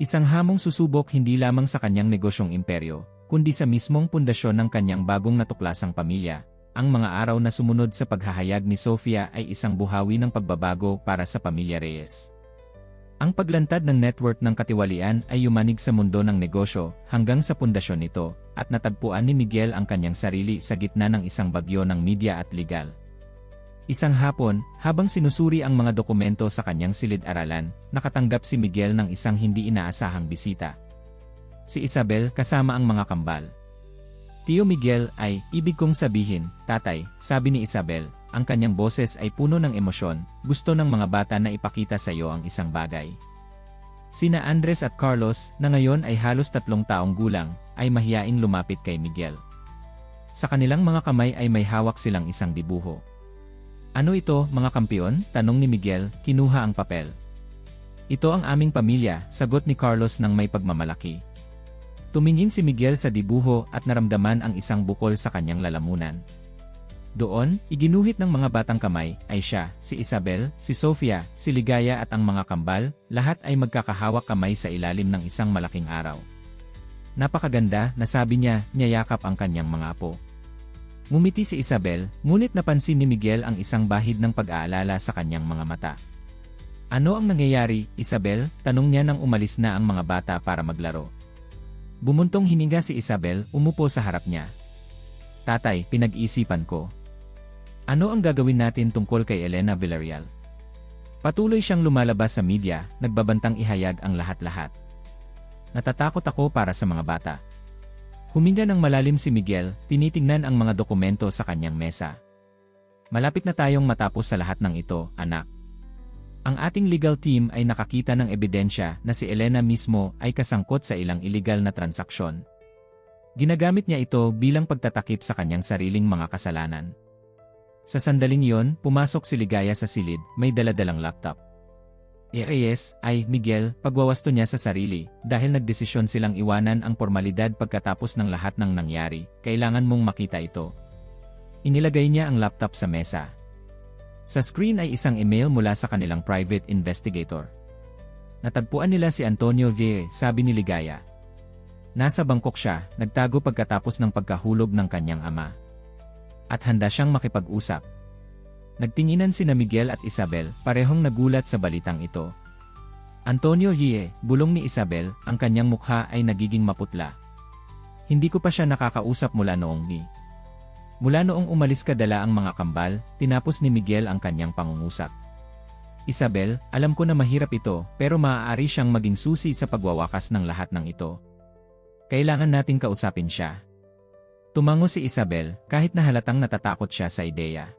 Isang hamong susubok hindi lamang sa kanyang negosyong imperyo, kundi sa mismong pundasyon ng kanyang bagong natuklasang pamilya. Ang mga araw na sumunod sa paghahayag ni Sofia ay isang buhawi ng pagbabago para sa pamilya Reyes. Ang paglantad ng network ng katiwalian ay yumanig sa mundo ng negosyo hanggang sa pundasyon nito, at natagpuan ni Miguel ang kanyang sarili sa gitna ng isang bagyo ng media at legal. Isang hapon, habang sinusuri ang mga dokumento sa kanyang silid-aralan, nakatanggap si Miguel ng isang hindi inaasahang bisita. Si Isabel kasama ang mga kambal. Tio Miguel ay, ibig kong sabihin, tatay, sabi ni Isabel, ang kanyang boses ay puno ng emosyon, gusto ng mga bata na ipakita sa iyo ang isang bagay. Sina Andres at Carlos, na ngayon ay halos 3 taong gulang, ay mahiyaing lumapit kay Miguel. Sa kanilang mga kamay ay may hawak silang isang dibuho. Ano ito, mga kampiyon? Tanong ni Miguel, kinuha ang papel. Ito ang aming pamilya, sagot ni Carlos ng may pagmamalaki. Tumingin si Miguel sa dibuho at naramdaman ang isang bukol sa kanyang lalamunan. Doon, iginuhit ng mga batang kamay, ay siya, si Isabel, si Sofia, si Ligaya at ang mga kambal, lahat ay magkakahawak kamay sa ilalim ng isang malaking araw. Napakaganda, nasabi niya, niyayakap ang kanyang mga apo. Ngumiti si Isabel, ngunit napansin ni Miguel ang isang bahid ng pag-aalala sa kanyang mga mata. Ano ang nangyayari, Isabel? Tanong niya nang umalis na ang mga bata para maglaro. Bumuntong hininga si Isabel, umupo sa harap niya. Tatay, pinag-iisipan ko. Ano ang gagawin natin tungkol kay Elena Villarreal? Patuloy siyang lumalabas sa media, nagbabantang ihayag ang lahat-lahat. Natatakot ako para sa mga bata. Huminga ng malalim si Miguel, tinitingnan ang mga dokumento sa kanyang mesa. Malapit na tayong matapos sa lahat ng ito, anak. Ang ating legal team ay nakakita ng ebidensya na si Elena mismo ay kasangkot sa ilang illegal na transaksyon. Ginagamit niya ito bilang pagtatakip sa kanyang sariling mga kasalanan. Sa sandaling iyon, pumasok si Ligaya sa silid, may daladalang laptop. Reyes, ay, Miguel, pagwawasto niya sa sarili, dahil nagdesisyon silang iwanan ang formalidad pagkatapos ng lahat ng nangyari, kailangan mong makita ito. Inilagay niya ang laptop sa mesa. Sa screen ay isang email mula sa kanilang private investigator. Natagpuan nila si Antonio V., sabi ni Ligaya. Nasa Bangkok siya, nagtago pagkatapos ng pagkahulog ng kanyang ama. At handa siyang makipag-usap. Nagtinginan sina Miguel at Isabel, parehong nagulat sa balitang ito. Antonio Yie, bulong ni Isabel, ang kanyang mukha ay nagiging maputla. Hindi ko pa siya nakakausap mula noong ni. Mula noong umalis ka dala ang mga kambal, tinapos ni Miguel ang kanyang pangungusap. Isabel, alam ko na mahirap ito, pero maaari siyang maging susi sa pagwawakas ng lahat ng ito. Kailangan nating kausapin siya. Tumango si Isabel, kahit na halatang natatakot siya sa ideya.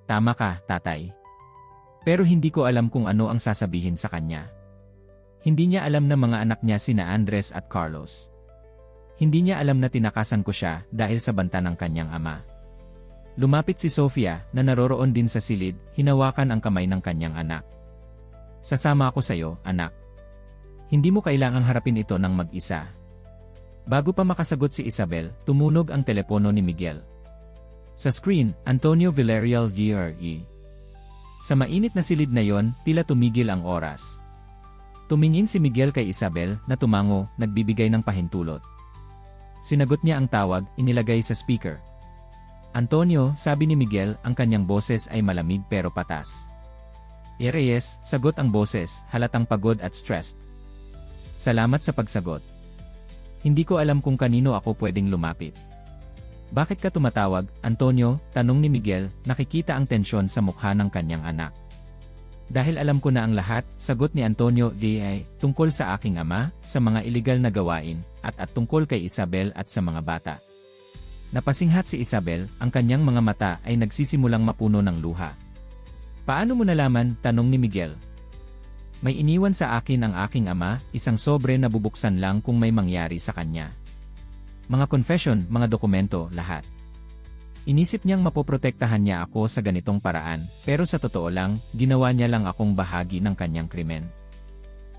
Tama ka, tatay. Pero hindi ko alam kung ano ang sasabihin sa kanya. Hindi niya alam na mga anak niya sina Andres at Carlos. Hindi niya alam na tinakasan ko siya dahil sa banta ng kanyang ama. Lumapit si Sofia na naroroon din sa silid, hinawakan ang kamay ng kanyang anak. Sasama ako sa iyo, anak. Hindi mo kailangang harapin ito ng mag-isa. Bago pa makasagot si Isabel, tumunog ang telepono ni Miguel. Sa screen, Antonio Villarreal VRE. Sa mainit na silid na yon, tila tumigil ang oras. Tumingin si Miguel kay Isabel na tumango, nagbibigay ng pahintulot. Sinagot niya ang tawag, inilagay sa speaker. Antonio, sabi ni Miguel, ang kanyang boses ay malamig pero patas. Reyes, sagot ang boses, halatang pagod at stressed. Salamat sa pagsagot. Hindi ko alam kung kanino ako pwedeng lumapit. Bakit ka tumatawag, Antonio? Tanong ni Miguel, nakikita ang tensyon sa mukha ng kanyang anak. Dahil alam ko na ang lahat, sagot ni Antonio V.I., tungkol sa aking ama, sa mga iligal na gawain, at tungkol kay Isabel at sa mga bata. Napasinghat si Isabel, ang kanyang mga mata ay nagsisimulang mapuno ng luha. Paano mo nalaman? Tanong ni Miguel. May iniwan sa akin ang aking ama, isang sobre na bubuksan lang kung may mangyari sa kanya. Mga confession, mga dokumento, lahat. Inisip niyang mapoprotektahan niya ako sa ganitong paraan, pero sa totoo lang, ginawa niya lang akong bahagi ng kanyang krimen.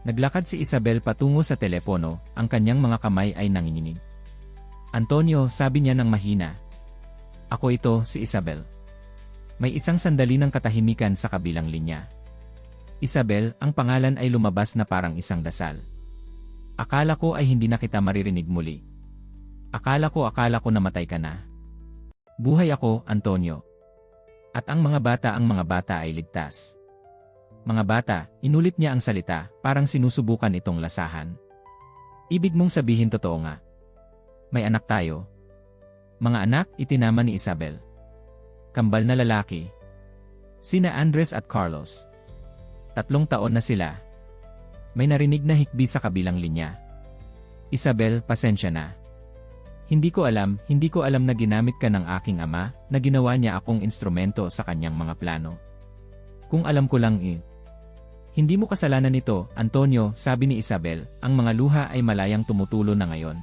Naglakad si Isabel patungo sa telepono, ang kanyang mga kamay ay nanginginig. Antonio, sabi niya ng mahina. Ako ito, si Isabel. May isang sandali ng katahimikan sa kabilang linya. Isabel, ang pangalan ay lumabas na parang isang dasal. Akala ko ay hindi na kita maririnig muli. Akala ko namatay ka na. Buhay ako, Antonio. At ang mga bata ay ligtas. Mga bata, inulit niya ang salita, parang sinusubukan itong lasahan. Ibig mong sabihin totoo nga. May anak tayo. Mga anak, itinama ni Isabel. Kambal na lalaki. Sina Andres at Carlos. 3 taon na sila. May narinig na hikbi sa kabilang linya. Isabel, pasensya na. Hindi ko alam na ginamit ka ng aking ama, na ginawa niya akong instrumento sa kanyang mga plano. Kung alam ko lang Hindi mo kasalanan ito, Antonio, sabi ni Isabel, ang mga luha ay malayang tumutulo na ngayon.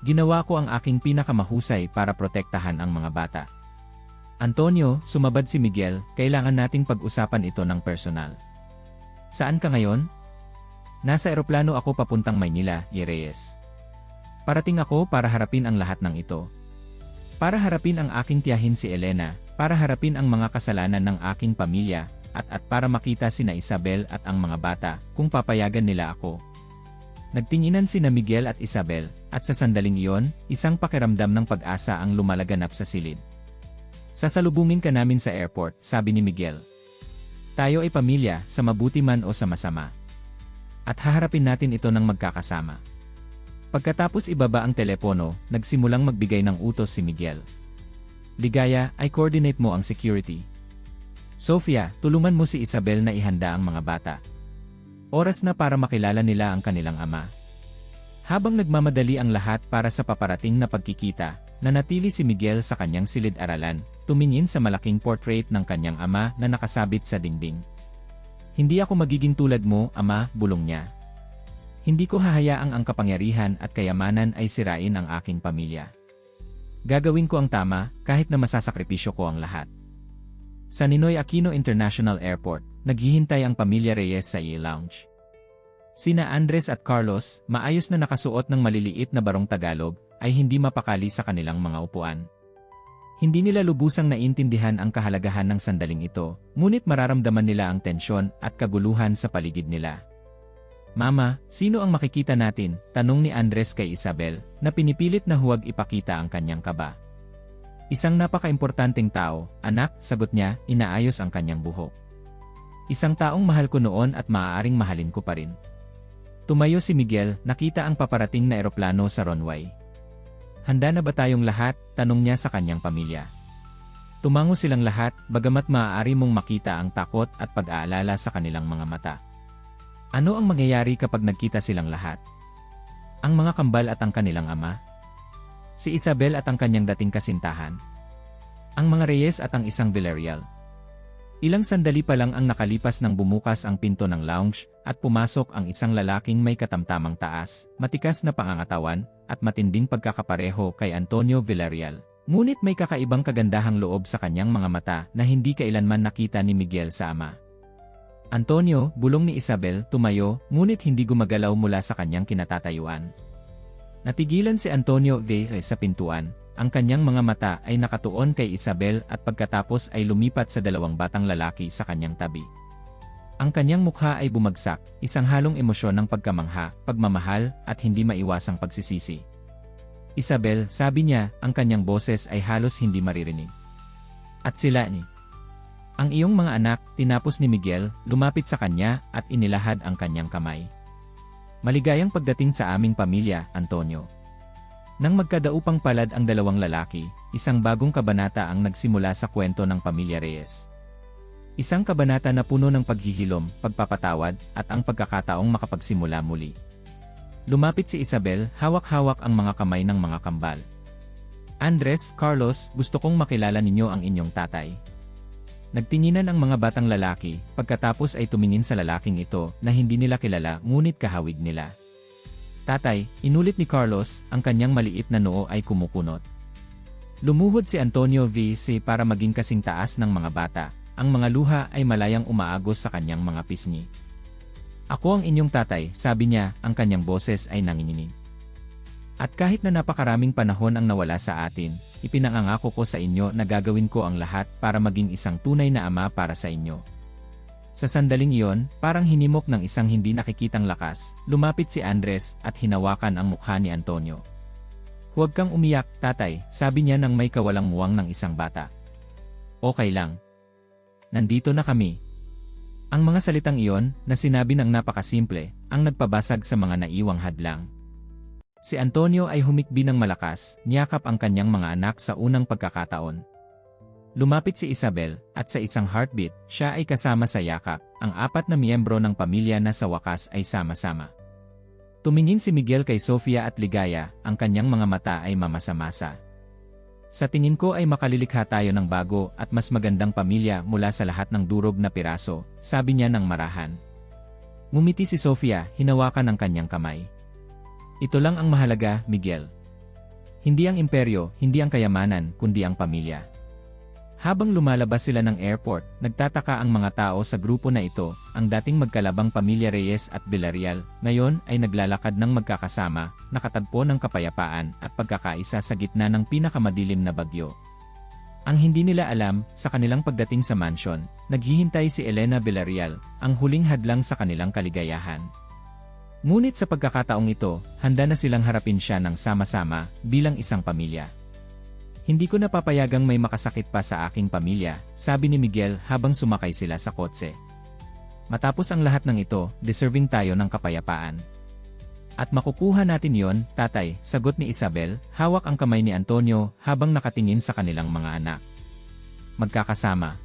Ginawa ko ang aking pinakamahusay para protektahan ang mga bata. Antonio, sumabad si Miguel, kailangan nating pag-usapan ito ng personal. Saan ka ngayon? Nasa eroplano ako papuntang Maynila, Reyes. Parating ako para harapin ang lahat ng ito. Para harapin ang aking tiyahin si Elena, para harapin ang mga kasalanan ng aking pamilya, at para makita sina Isabel at ang mga bata, kung papayagan nila ako. Nagtinginan sina Miguel at Isabel, at sa sandaling iyon, isang pakiramdam ng pag-asa ang lumalaganap sa silid. Sasalubungin ka namin sa airport, sabi ni Miguel. Tayo ay pamilya, sa mabuti man o sa masama. At haharapin natin ito ng magkakasama. Pagkatapos ibaba ang telepono, nagsimulang magbigay ng utos si Miguel. Ligaya, ay coordinate mo ang security. Sofia, tulungan mo si Isabel na ihanda ang mga bata. Oras na para makilala nila ang kanilang ama. Habang nagmamadali ang lahat para sa paparating na pagkikita, nanatili si Miguel sa kanyang silid-aralan, tumingin sa malaking portrait ng kanyang ama na nakasabit sa dingding. Hindi ako magiging tulad mo, ama, bulong niya. Hindi ko hahayaang ang kapangyarihan at kayamanan ay sirain ang aking pamilya. Gagawin ko ang tama, kahit na masasakripisyo ko ang lahat. Sa Ninoy Aquino International Airport, naghihintay ang pamilya Reyes sa lounge. Sina Andres at Carlos, maayos na nakasuot ng maliliit na barong Tagalog, ay hindi mapakali sa kanilang mga upuan. Hindi nila lubusang naintindihan ang kahalagahan ng sandaling ito, ngunit mararamdaman nila ang tensyon at kaguluhan sa paligid nila. Mama, sino ang makikita natin? Tanong ni Andres kay Isabel, na pinipilit na huwag ipakita ang kanyang kaba. Isang napaka-importanteng tao, anak, sagot niya, inaayos ang kanyang buhok. Isang taong mahal ko noon at maaaring mahalin ko pa rin. Tumayo si Miguel, nakita ang paparating na eroplano sa runway. Handa na ba tayong lahat? Tanong niya sa kanyang pamilya. Tumango silang lahat, bagamat maaari mong makita ang takot at pag-aalala sa kanilang mga mata. Ano ang mangyayari kapag nagkita silang lahat? Ang mga kambal at ang kanilang ama? Si Isabel at ang kanyang dating kasintahan? Ang mga Reyes at ang isang Villarreal? Ilang sandali pa lang ang nakalipas nang bumukas ang pinto ng lounge at pumasok ang isang lalaking may katamtamang taas, matikas na pangangatawan, at matinding pagkakapareho kay Antonio Villarreal. Ngunit may kakaibang kagandahang loob sa kanyang mga mata na hindi kailanman nakita ni Miguel sa ama. Antonio, bulong ni Isabel, tumayo, ngunit hindi gumagalaw mula sa kanyang kinatatayuan. Natigilan si Antonio sa pintuan, ang kanyang mga mata ay nakatuon kay Isabel at pagkatapos ay lumipat sa 2 batang lalaki sa kanyang tabi. Ang kanyang mukha ay bumagsak, isang halong emosyon ng pagkamangha, pagmamahal, at hindi maiwasang pagsisisi. Isabel, sabi niya, ang kanyang boses ay halos hindi maririnig. At sila ni. Ang iyong mga anak, tinapos ni Miguel, lumapit sa kanya at inilahad ang kanyang kamay. Maligayang pagdating sa aming pamilya, Antonio. Nang magkadaupang palad ang 2 lalaki, isang bagong kabanata ang nagsimula sa kwento ng pamilya Reyes. Isang kabanata na puno ng paghihilom, pagpapatawad, at ang pagkakataong makapagsimula muli. Lumapit si Isabel, hawak-hawak ang mga kamay ng mga kambal. Andres, Carlos, gusto kong makilala ninyo ang inyong tatay. Nagtinginan ang mga batang lalaki, pagkatapos ay tumingin sa lalaking ito na hindi nila kilala ngunit kahawig nila. Tatay, inulit ni Carlos, ang kanyang maliit na noo ay kumukunot. Lumuhod si Antonio para maging kasing taas ng mga bata, ang mga luha ay malayang umaagos sa kanyang mga pisngi. Ako ang inyong tatay, sabi niya, ang kanyang boses ay nanginginig. At kahit na napakaraming panahon ang nawala sa atin, ipinangangako ko sa inyo na gagawin ko ang lahat para maging isang tunay na ama para sa inyo. Sa sandaling iyon, parang hinimok ng isang hindi nakikitang lakas, lumapit si Andres at hinawakan ang mukha ni Antonio. Huwag kang umiyak, tatay, sabi niya nang may kawalang muwang ng isang bata. Okay lang. Nandito na kami. Ang mga salitang iyon, na sinabi ng napakasimple, ang nagpabasag sa mga naiwang hadlang. Si Antonio ay humikbi ng malakas, niyakap ang kanyang mga anak sa unang pagkakataon. Lumapit si Isabel, at sa isang heartbeat, siya ay kasama sa yakap, ang apat na miyembro ng pamilya na sa wakas ay sama-sama. Tumingin si Miguel kay Sofia at ligaya, ang kanyang mga mata ay mamasa-masa. Sa tingin ko ay makalilikha tayo ng bago at mas magandang pamilya mula sa lahat ng durog na piraso, sabi niya ng marahan. Ngumiti si Sofia, hinawakan ang kanyang kamay. Ito lang ang mahalaga, Miguel. Hindi ang imperyo, hindi ang kayamanan, kundi ang pamilya. Habang lumalabas sila ng airport, nagtataka ang mga tao sa grupo na ito, ang dating magkalabang pamilya Reyes at Villarreal, ngayon ay naglalakad ng magkakasama, nakatagpo ng kapayapaan at pagkakaisa sa gitna ng pinakamadilim na bagyo. Ang hindi nila alam, sa kanilang pagdating sa mansion, naghihintay si Elena Villarreal, ang huling hadlang sa kanilang kaligayahan. Ngunit sa pagkakataong ito, handa na silang harapin siya ng sama-sama, bilang isang pamilya. Hindi ko napapayagang may makasakit pa sa aking pamilya, sabi ni Miguel habang sumakay sila sa kotse. Matapos ang lahat ng ito, deserving tayo ng kapayapaan. At makukuha natin yon, tatay, sagot ni Isabel, hawak ang kamay ni Antonio habang nakatingin sa kanilang mga anak. Magkakasama.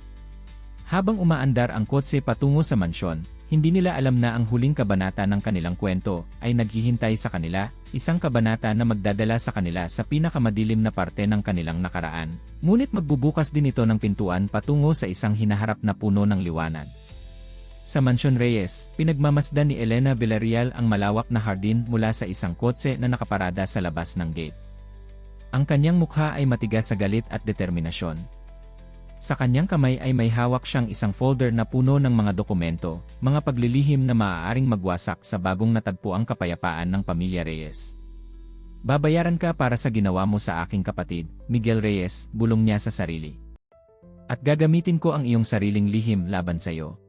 Habang umaandar ang kotse patungo sa mansyon, hindi nila alam na ang huling kabanata ng kanilang kwento ay naghihintay sa kanila, isang kabanata na magdadala sa kanila sa pinakamadilim na parte ng kanilang nakaraan. Ngunit magbubukas din ito ng pintuan patungo sa isang hinaharap na puno ng liwanag. Sa Mansyon Reyes, pinagmamasdan ni Elena Villarreal ang malawak na hardin mula sa isang kotse na nakaparada sa labas ng gate. Ang kanyang mukha ay matigas sa galit at determinasyon. Sa kanyang kamay ay may hawak siyang isang folder na puno ng mga dokumento, mga paglilihim na maaaring magwasak sa bagong natagpuang kapayapaan ng pamilya Reyes. Babayaran ka para sa ginawa mo sa aking kapatid, Miguel Reyes, bulong niya sa sarili. At gagamitin ko ang iyong sariling lihim laban sa iyo.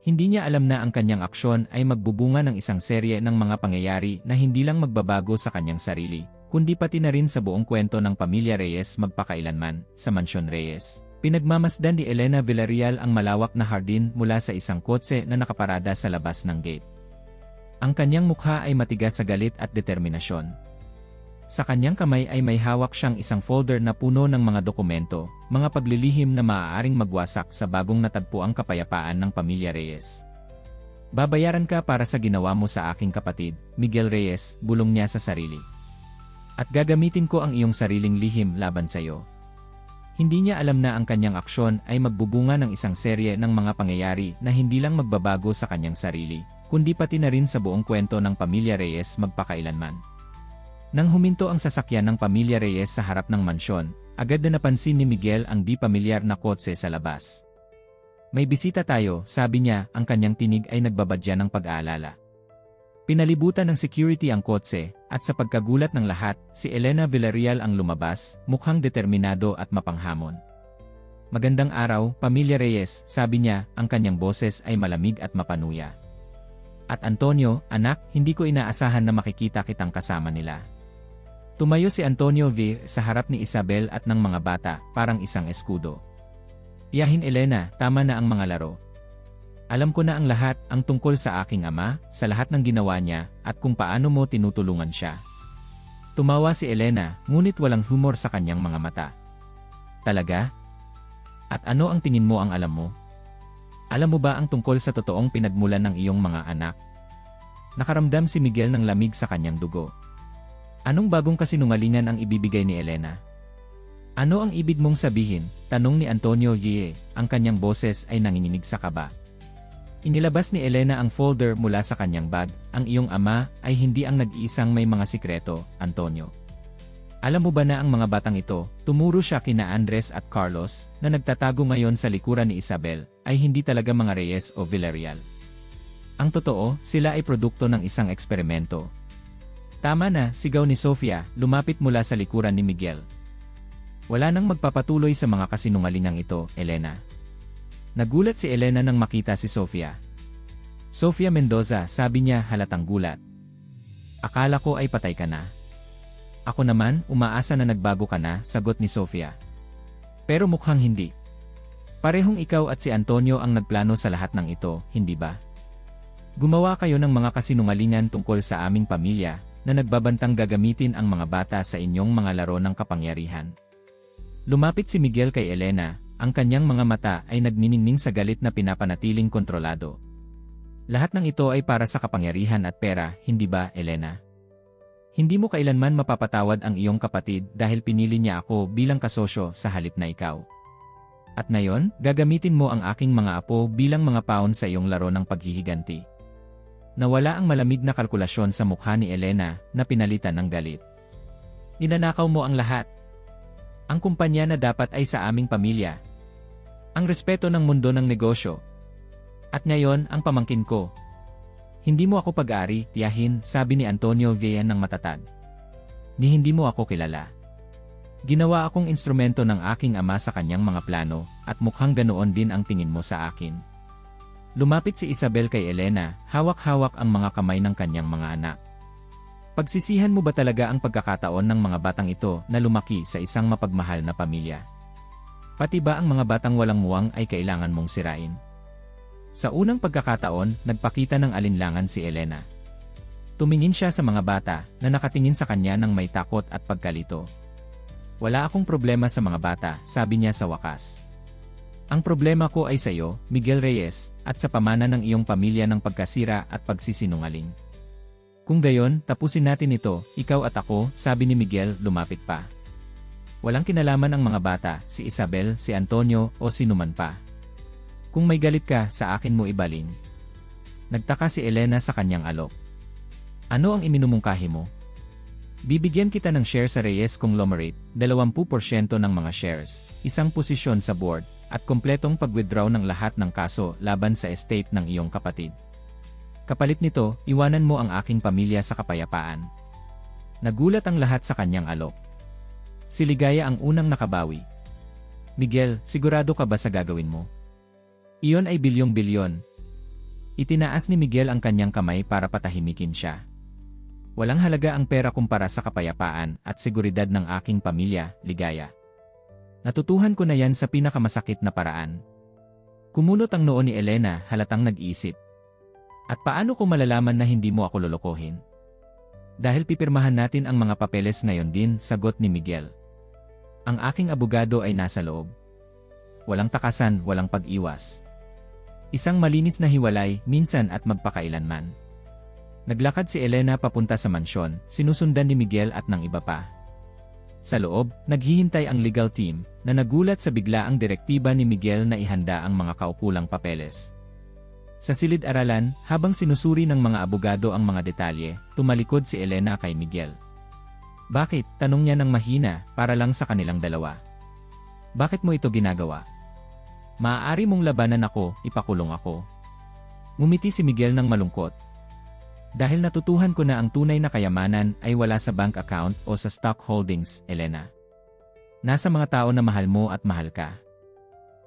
Hindi niya alam na ang kanyang aksyon ay magbubunga ng isang serye ng mga pangyayari na hindi lang magbabago sa kanyang sarili, kundi pati na rin sa buong kwento ng pamilya Reyes magpakailanman, sa Mansyon Reyes. Pinagmamasdan ni Elena Villarreal ang malawak na hardin mula sa isang kotse na nakaparada sa labas ng gate. Ang kanyang mukha ay matigas sa galit at determinasyon. Sa kanyang kamay ay may hawak siyang isang folder na puno ng mga dokumento, mga paglilihim na maaaring magwasak sa bagong natagpuang kapayapaan ng pamilya Reyes. Babayaran ka para sa ginawa mo sa aking kapatid, Miguel Reyes, bulong niya sa sarili. At gagamitin ko ang iyong sariling lihim laban sa iyo. Hindi niya alam na ang kanyang aksyon ay magbubunga ng isang serye ng mga pangyayari na hindi lang magbabago sa kanyang sarili, kundi pati na rin sa buong kwento ng pamilya Reyes magpakailanman. Nang huminto ang sasakyan ng pamilya Reyes sa harap ng mansyon, agad na napansin ni Miguel ang di pamilyar na kotse sa labas. May bisita tayo, sabi niya, ang kanyang tinig ay nagbabadya ng pag-aalala. Pinalibutan ng security ang kotse, at sa pagkagulat ng lahat, si Elena Villarreal ang lumabas, mukhang determinado at mapanghamon. Magandang araw, Pamilya Reyes, sabi niya, ang kanyang boses ay malamig at mapanuya. At Antonio, anak, hindi ko inaasahan na makikita kitang kasama nila. Tumayo si Antonio V sa harap ni Isabel at ng mga bata, parang isang eskudo. Yahin Elena, tama na ang mga laro. Alam ko na ang lahat, ang tungkol sa aking ama, sa lahat ng ginawa niya, at kung paano mo tinutulungan siya. Tumawa si Elena, ngunit walang humor sa kanyang mga mata. Talaga? At ano ang tingin mo ang alam mo? Alam mo ba ang tungkol sa totoong pinagmulan ng iyong mga anak? Nakaramdam si Miguel ng lamig sa kanyang dugo. Anong bagong kasinungalingan ang ibibigay ni Elena? Ano ang ibig mong sabihin? Tanong ni Antonio Yee, ang kanyang boses ay nanginginig sa kaba. Inilabas ni Elena ang folder mula sa kanyang bag, ang iyong ama ay hindi ang nag-iisang may mga sikreto, Antonio. Alam mo ba na ang mga batang ito, tumuro siya kina Andres at Carlos, na nagtatago ngayon sa likuran ni Isabel, ay hindi talaga mga Reyes o Villarreal. Ang totoo, sila ay produkto ng isang eksperimento. Tama na, sigaw ni Sofia, lumapit mula sa likuran ni Miguel. Wala nang magpapatuloy sa mga kasinungalingang ito, Elena. Nagulat si Elena nang makita si Sofia. Sofia Mendoza, sabi niya halatang gulat. Akala ko ay patay ka na. Ako naman, umaasa na nagbago ka na, sagot ni Sofia. Pero mukhang hindi. Parehong ikaw at si Antonio ang nagplano sa lahat ng ito, hindi ba? Gumawa kayo ng mga kasinungalingan tungkol sa aming pamilya, na nagbabantang gagamitin ang mga bata sa inyong mga laro ng kapangyarihan. Lumapit si Miguel kay Elena, ang kanyang mga mata ay nagniningning sa galit na pinapanatiling kontrolado. Lahat ng ito ay para sa kapangyarihan at pera, hindi ba, Elena? Hindi mo kailanman mapapatawad ang iyong kapatid dahil pinili niya ako bilang kasosyo sa halip na ikaw. At ngayon, gagamitin mo ang aking mga apo bilang mga pawn sa iyong laro ng paghihiganti. Nawala ang malamig na kalkulasyon sa mukha ni Elena na pinalitan ng galit. Ninanakaw mo ang lahat. Ang kumpanya na dapat ay sa aming pamilya. Ang respeto ng mundo ng negosyo. At ngayon, ang pamangkin ko. Hindi mo ako pag-ari, tiyahin, sabi ni Antonio Villan ng matatag. Ni hindi mo ako kilala. Ginawa akong instrumento ng aking ama sa kanyang mga plano, at mukhang ganoon din ang tingin mo sa akin. Lumapit si Isabel kay Elena, hawak-hawak ang mga kamay ng kanyang mga anak. Pagsisihan mo ba talaga ang pagkakataon ng mga batang ito na lumaki sa isang mapagmahal na pamilya? Pati ba ang mga batang walang muwang ay kailangan mong sirain? Sa unang pagkakataon, nagpakita ng alinlangan si Elena. Tumingin siya sa mga bata na nakatingin sa kanya ng may takot at pagkalito. Wala akong problema sa mga bata, sabi niya sa wakas. Ang problema ko ay sa iyo, Miguel Reyes, at sa pamana ng iyong pamilya ng pagkasira at pagsisinungaling. Kung gayon, tapusin natin ito, ikaw at ako, sabi ni Miguel, lumapit pa. Walang kinalaman ang mga bata, si Isabel, si Antonio, o sinuman pa. Kung may galit ka, sa akin mo ibaling. Nagtaka si Elena sa kanyang alok. Ano ang iminumungkahi mo? Bibigyan kita ng share sa Reyes Conglomerate, 20% ng mga shares, isang posisyon sa board, at kompletong pag-withdraw ng lahat ng kaso laban sa estate ng iyong kapatid. Kapalit nito, iwanan mo ang aking pamilya sa kapayapaan. Nagulat ang lahat sa kanyang alok. Si Ligaya ang unang nakabawi. Miguel, sigurado ka ba sa gagawin mo? Iyon ay bilyong-bilyon. Itinaas ni Miguel ang kanyang kamay para patahimikin siya. Walang halaga ang pera kumpara sa kapayapaan at seguridad ng aking pamilya, Ligaya. Natutuhan ko na yan sa pinakamasakit na paraan. Kumulot ang noo ni Elena, halatang nag-iisip. At paano ko malalaman na hindi mo ako lolokohin? Dahil pipirmahan natin ang mga papeles ngayon din, sagot ni Miguel. Ang aking abogado ay nasa loob. Walang takasan, walang pag-iwas. Isang malinis na hiwalay, minsan at magpakailanman. Naglakad si Elena papunta sa mansyon, sinusundan ni Miguel at ng iba pa. Sa loob, naghihintay ang legal team, na nagulat sa biglaang direktiba ni Miguel na ihanda ang mga kaukulang papeles. Sa silid-aralan, habang sinusuri ng mga abogado ang mga detalye, tumalikod si Elena kay Miguel. Bakit? Tanong niya ng mahina, para lang sa kanilang dalawa. Bakit mo ito ginagawa? Maaari mong labanan ako, ipakulong ako. Ngumiti si Miguel ng malungkot. Dahil natutuhan ko na ang tunay na kayamanan ay wala sa bank account o sa stock holdings, Elena. Nasa mga tao na mahal mo at mahal ka.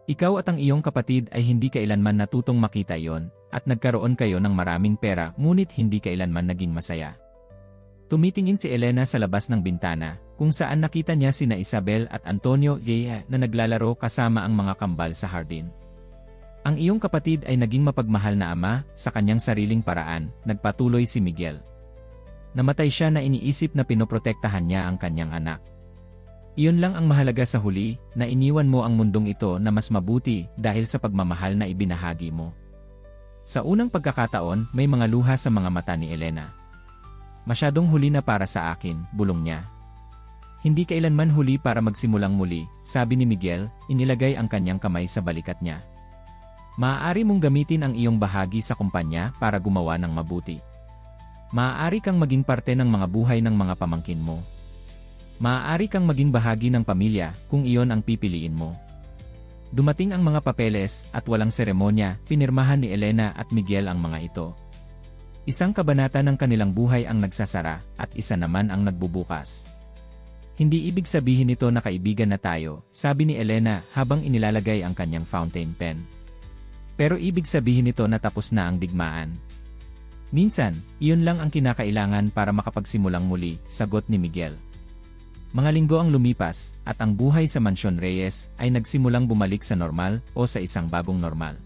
Ikaw at ang iyong kapatid ay hindi kailanman natutong makita iyon, at nagkaroon kayo ng maraming pera ngunit hindi kailanman naging masaya. Tumitingin si Elena sa labas ng bintana, kung saan nakita niya sina Isabel at Antonio Villan na naglalaro kasama ang mga kambal sa hardin. Ang iyong kapatid ay naging mapagmahal na ama, sa kanyang sariling paraan, nagpatuloy si Miguel. Namatay siya na iniisip na pinoprotektahan niya ang kanyang anak. Iyon lang ang mahalaga sa huli, na iniwan mo ang mundong ito na mas mabuti dahil sa pagmamahal na ibinahagi mo. Sa unang pagkakataon, may mga luha sa mga mata ni Elena. Masyadong huli na para sa akin, bulong niya. Hindi kailanman huli para magsimulang muli, sabi ni Miguel, inilagay ang kanyang kamay sa balikat niya. Maaari mong gamitin ang iyong bahagi sa kumpanya para gumawa ng mabuti. Maaari kang maging parte ng mga buhay ng mga pamangkin mo. Maaari kang maging bahagi ng pamilya kung iyon ang pipiliin mo. Dumating ang mga papeles at walang seremonya, pinirmahan ni Elena at Miguel ang mga ito. Isang kabanata ng kanilang buhay ang nagsasara at isa naman ang nagbubukas. Hindi ibig sabihin nito na kaibigan na tayo, sabi ni Elena habang inilalagay ang kanyang fountain pen. Pero ibig sabihin nito na tapos na ang digmaan. Minsan, iyon lang ang kinakailangan para makapagsimulang muli, sagot ni Miguel. Mga linggo ang lumipas, at ang buhay sa Mansyon Reyes ay nagsimulang bumalik sa normal o sa isang bagong normal.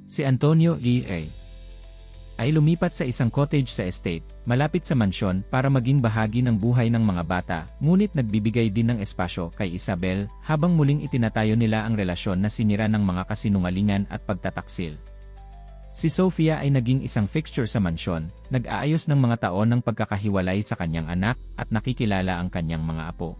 Si Antonio E.A. ay lumipat sa isang cottage sa estate, malapit sa mansyon para maging bahagi ng buhay ng mga bata, ngunit nagbibigay din ng espasyo kay Isabel habang muling itinatayo nila ang relasyon na sinira ng mga kasinungalingan at pagtataksil. Si Sofia ay naging isang fixture sa mansyon, nag-aayos ng mga taon ng pagkakahiwalay sa kanyang anak at nakikilala ang kanyang mga apo.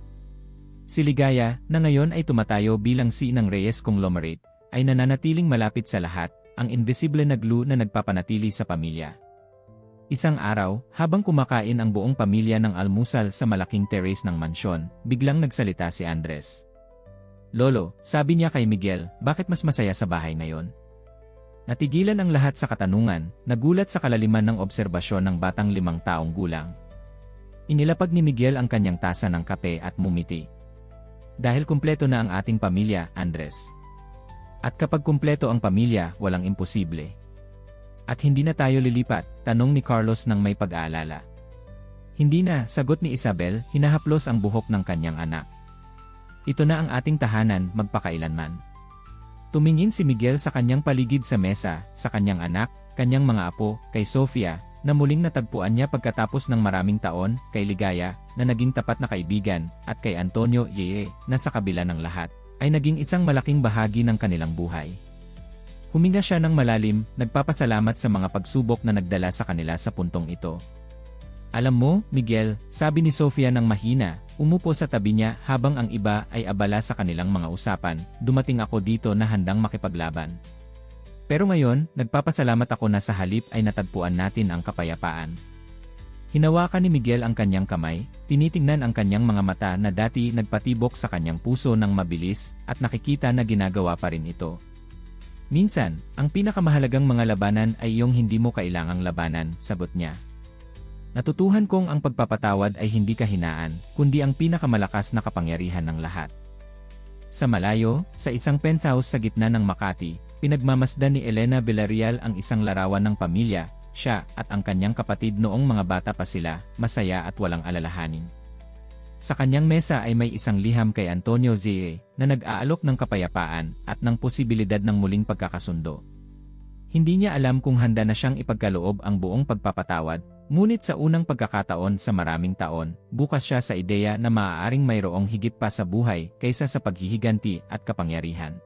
Si Ligaya, na ngayon ay tumatayo bilang ng Reyes Conglomerate, ay nananatiling malapit sa lahat, ang invisible na glue na nagpapanatili sa pamilya. Isang araw, habang kumakain ang buong pamilya ng almusal sa malaking terrace ng mansyon, biglang nagsalita si Andres. "Lolo," sabi niya kay Miguel, "bakit mas masaya sa bahay ngayon?" Natigilan ang lahat sa katanungan, nagulat sa kalaliman ng obserbasyon ng batang 5 taong gulang. Inilapag ni Miguel ang kanyang tasa ng kape at mumiti. "Dahil kumpleto na ang ating pamilya, Andres. At kapag kumpleto ang pamilya, walang imposible." "At hindi na tayo lilipat?" tanong ni Carlos nang may pag-aalala. "Hindi na," sagot ni Isabel, hinahaplos ang buhok ng kanyang anak. "Ito na ang ating tahanan magpakailanman." Tumingin si Miguel sa kanyang paligid sa mesa, sa kanyang anak, kanyang mga apo, kay Sofia, na muling natagpuan niya pagkatapos ng maraming taon, kay Ligaya, na naging tapat na kaibigan, at kay Antonio Yeye, na sa kabila ng lahat, ay naging isang malaking bahagi ng kanilang buhay. Huminga siya ng malalim, nagpapasalamat sa mga pagsubok na nagdala sa kanila sa puntong ito. "Alam mo, Miguel," sabi ni Sofia ng mahina, umupo sa tabi niya habang ang iba ay abala sa kanilang mga usapan, "dumating ako dito na handang makipaglaban. Pero ngayon, nagpapasalamat ako na sa halip ay natagpuan natin ang kapayapaan." Hinawakan ni Miguel ang kanyang kamay, tinitingnan ang kanyang mga mata na dati nagpatibok sa kanyang puso ng mabilis, at nakikita na ginagawa pa rin ito. "Minsan, ang pinakamahalagang mga labanan ay yung hindi mo kailangang labanan," sagot niya. "Natutuhan kong ang pagpapatawad ay hindi kahinaan, kundi ang pinakamalakas na kapangyarihan ng lahat." Sa malayo, sa isang penthouse sa gitna ng Makati, pinagmamasdan ni Elena Villarreal ang isang larawan ng pamilya, siya at ang kanyang kapatid noong mga bata pa sila, masaya at walang alalahanin. Sa kanyang mesa ay may isang liham kay Antonio Zie, na nag-aalok ng kapayapaan at ng posibilidad ng muling pagkakasundo. Hindi niya alam kung handa na siyang ipagkaloob ang buong pagpapatawad, ngunit sa unang pagkakataon sa maraming taon, bukas siya sa ideya na maaaring mayroong higit pa sa buhay kaysa sa paghihiganti at kapangyarihan.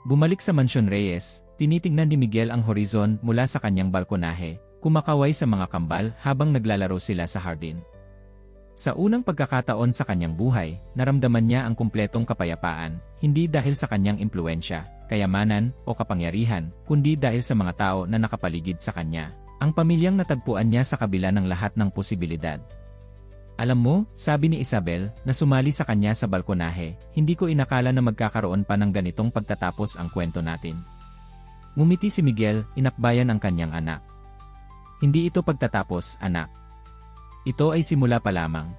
Bumalik sa Mansyon Reyes, tinitingnan ni Miguel ang horizon mula sa kanyang balkonahe, kumakaway sa mga kambal habang naglalaro sila sa hardin. Sa unang pagkakataon sa kanyang buhay, naramdaman niya ang kumpletong kapayapaan, hindi dahil sa kanyang impluensya, kayamanan, o kapangyarihan, kundi dahil sa mga tao na nakapaligid sa kanya, ang pamilyang natagpuan niya sa kabila ng lahat ng posibilidad. "Alam mo," sabi ni Isabel, na sumali sa kanya sa balkonahe, "hindi ko inakala na magkakaroon pa ng ganitong pagtatapos ang kwento natin." Ngumiti si Miguel, inakbayan ang kanyang anak. "Hindi ito pagtatapos, anak. Ito ay simula pa lamang."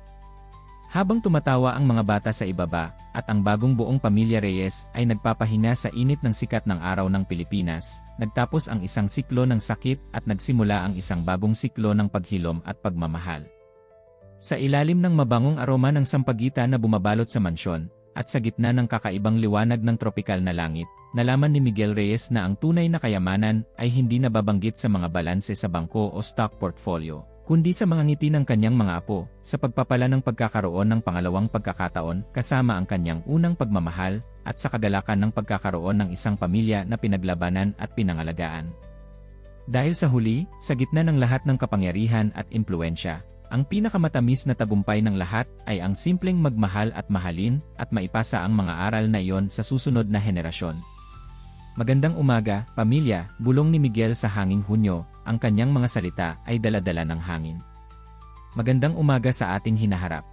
Habang tumatawa ang mga bata sa ibaba, at ang bagong buong pamilya Reyes ay nagpapahinga sa init ng sikat ng araw ng Pilipinas, nagtapos ang isang siklo ng sakit at nagsimula ang isang bagong siklo ng paghilom at pagmamahal. Sa ilalim ng mabangong aroma ng sampagita na bumabalot sa mansyon, at sa gitna ng kakaibang liwanag ng tropikal na langit, nalaman ni Miguel Reyes na ang tunay na kayamanan ay hindi nababanggit sa mga balanse sa bangko o stock portfolio, kundi sa mga ngiti ng kanyang mga apo, sa pagpapala ng pagkakaroon ng pangalawang pagkakataon kasama ang kanyang unang pagmamahal, at sa kagalakan ng pagkakaroon ng isang pamilya na pinaglabanan at pinangalagaan. Dahil sa huli, sa gitna ng lahat ng kapangyarihan at impluensya, ang pinakamatamis na tagumpay ng lahat ay ang simpleng magmahal at mahalin at maipasa ang mga aral na iyon sa susunod na henerasyon. "Magandang umaga, pamilya," bulong ni Miguel sa hanging Hunyo, ang kanyang mga salita ay dala-dala ng hangin. "Magandang umaga sa ating hinaharap."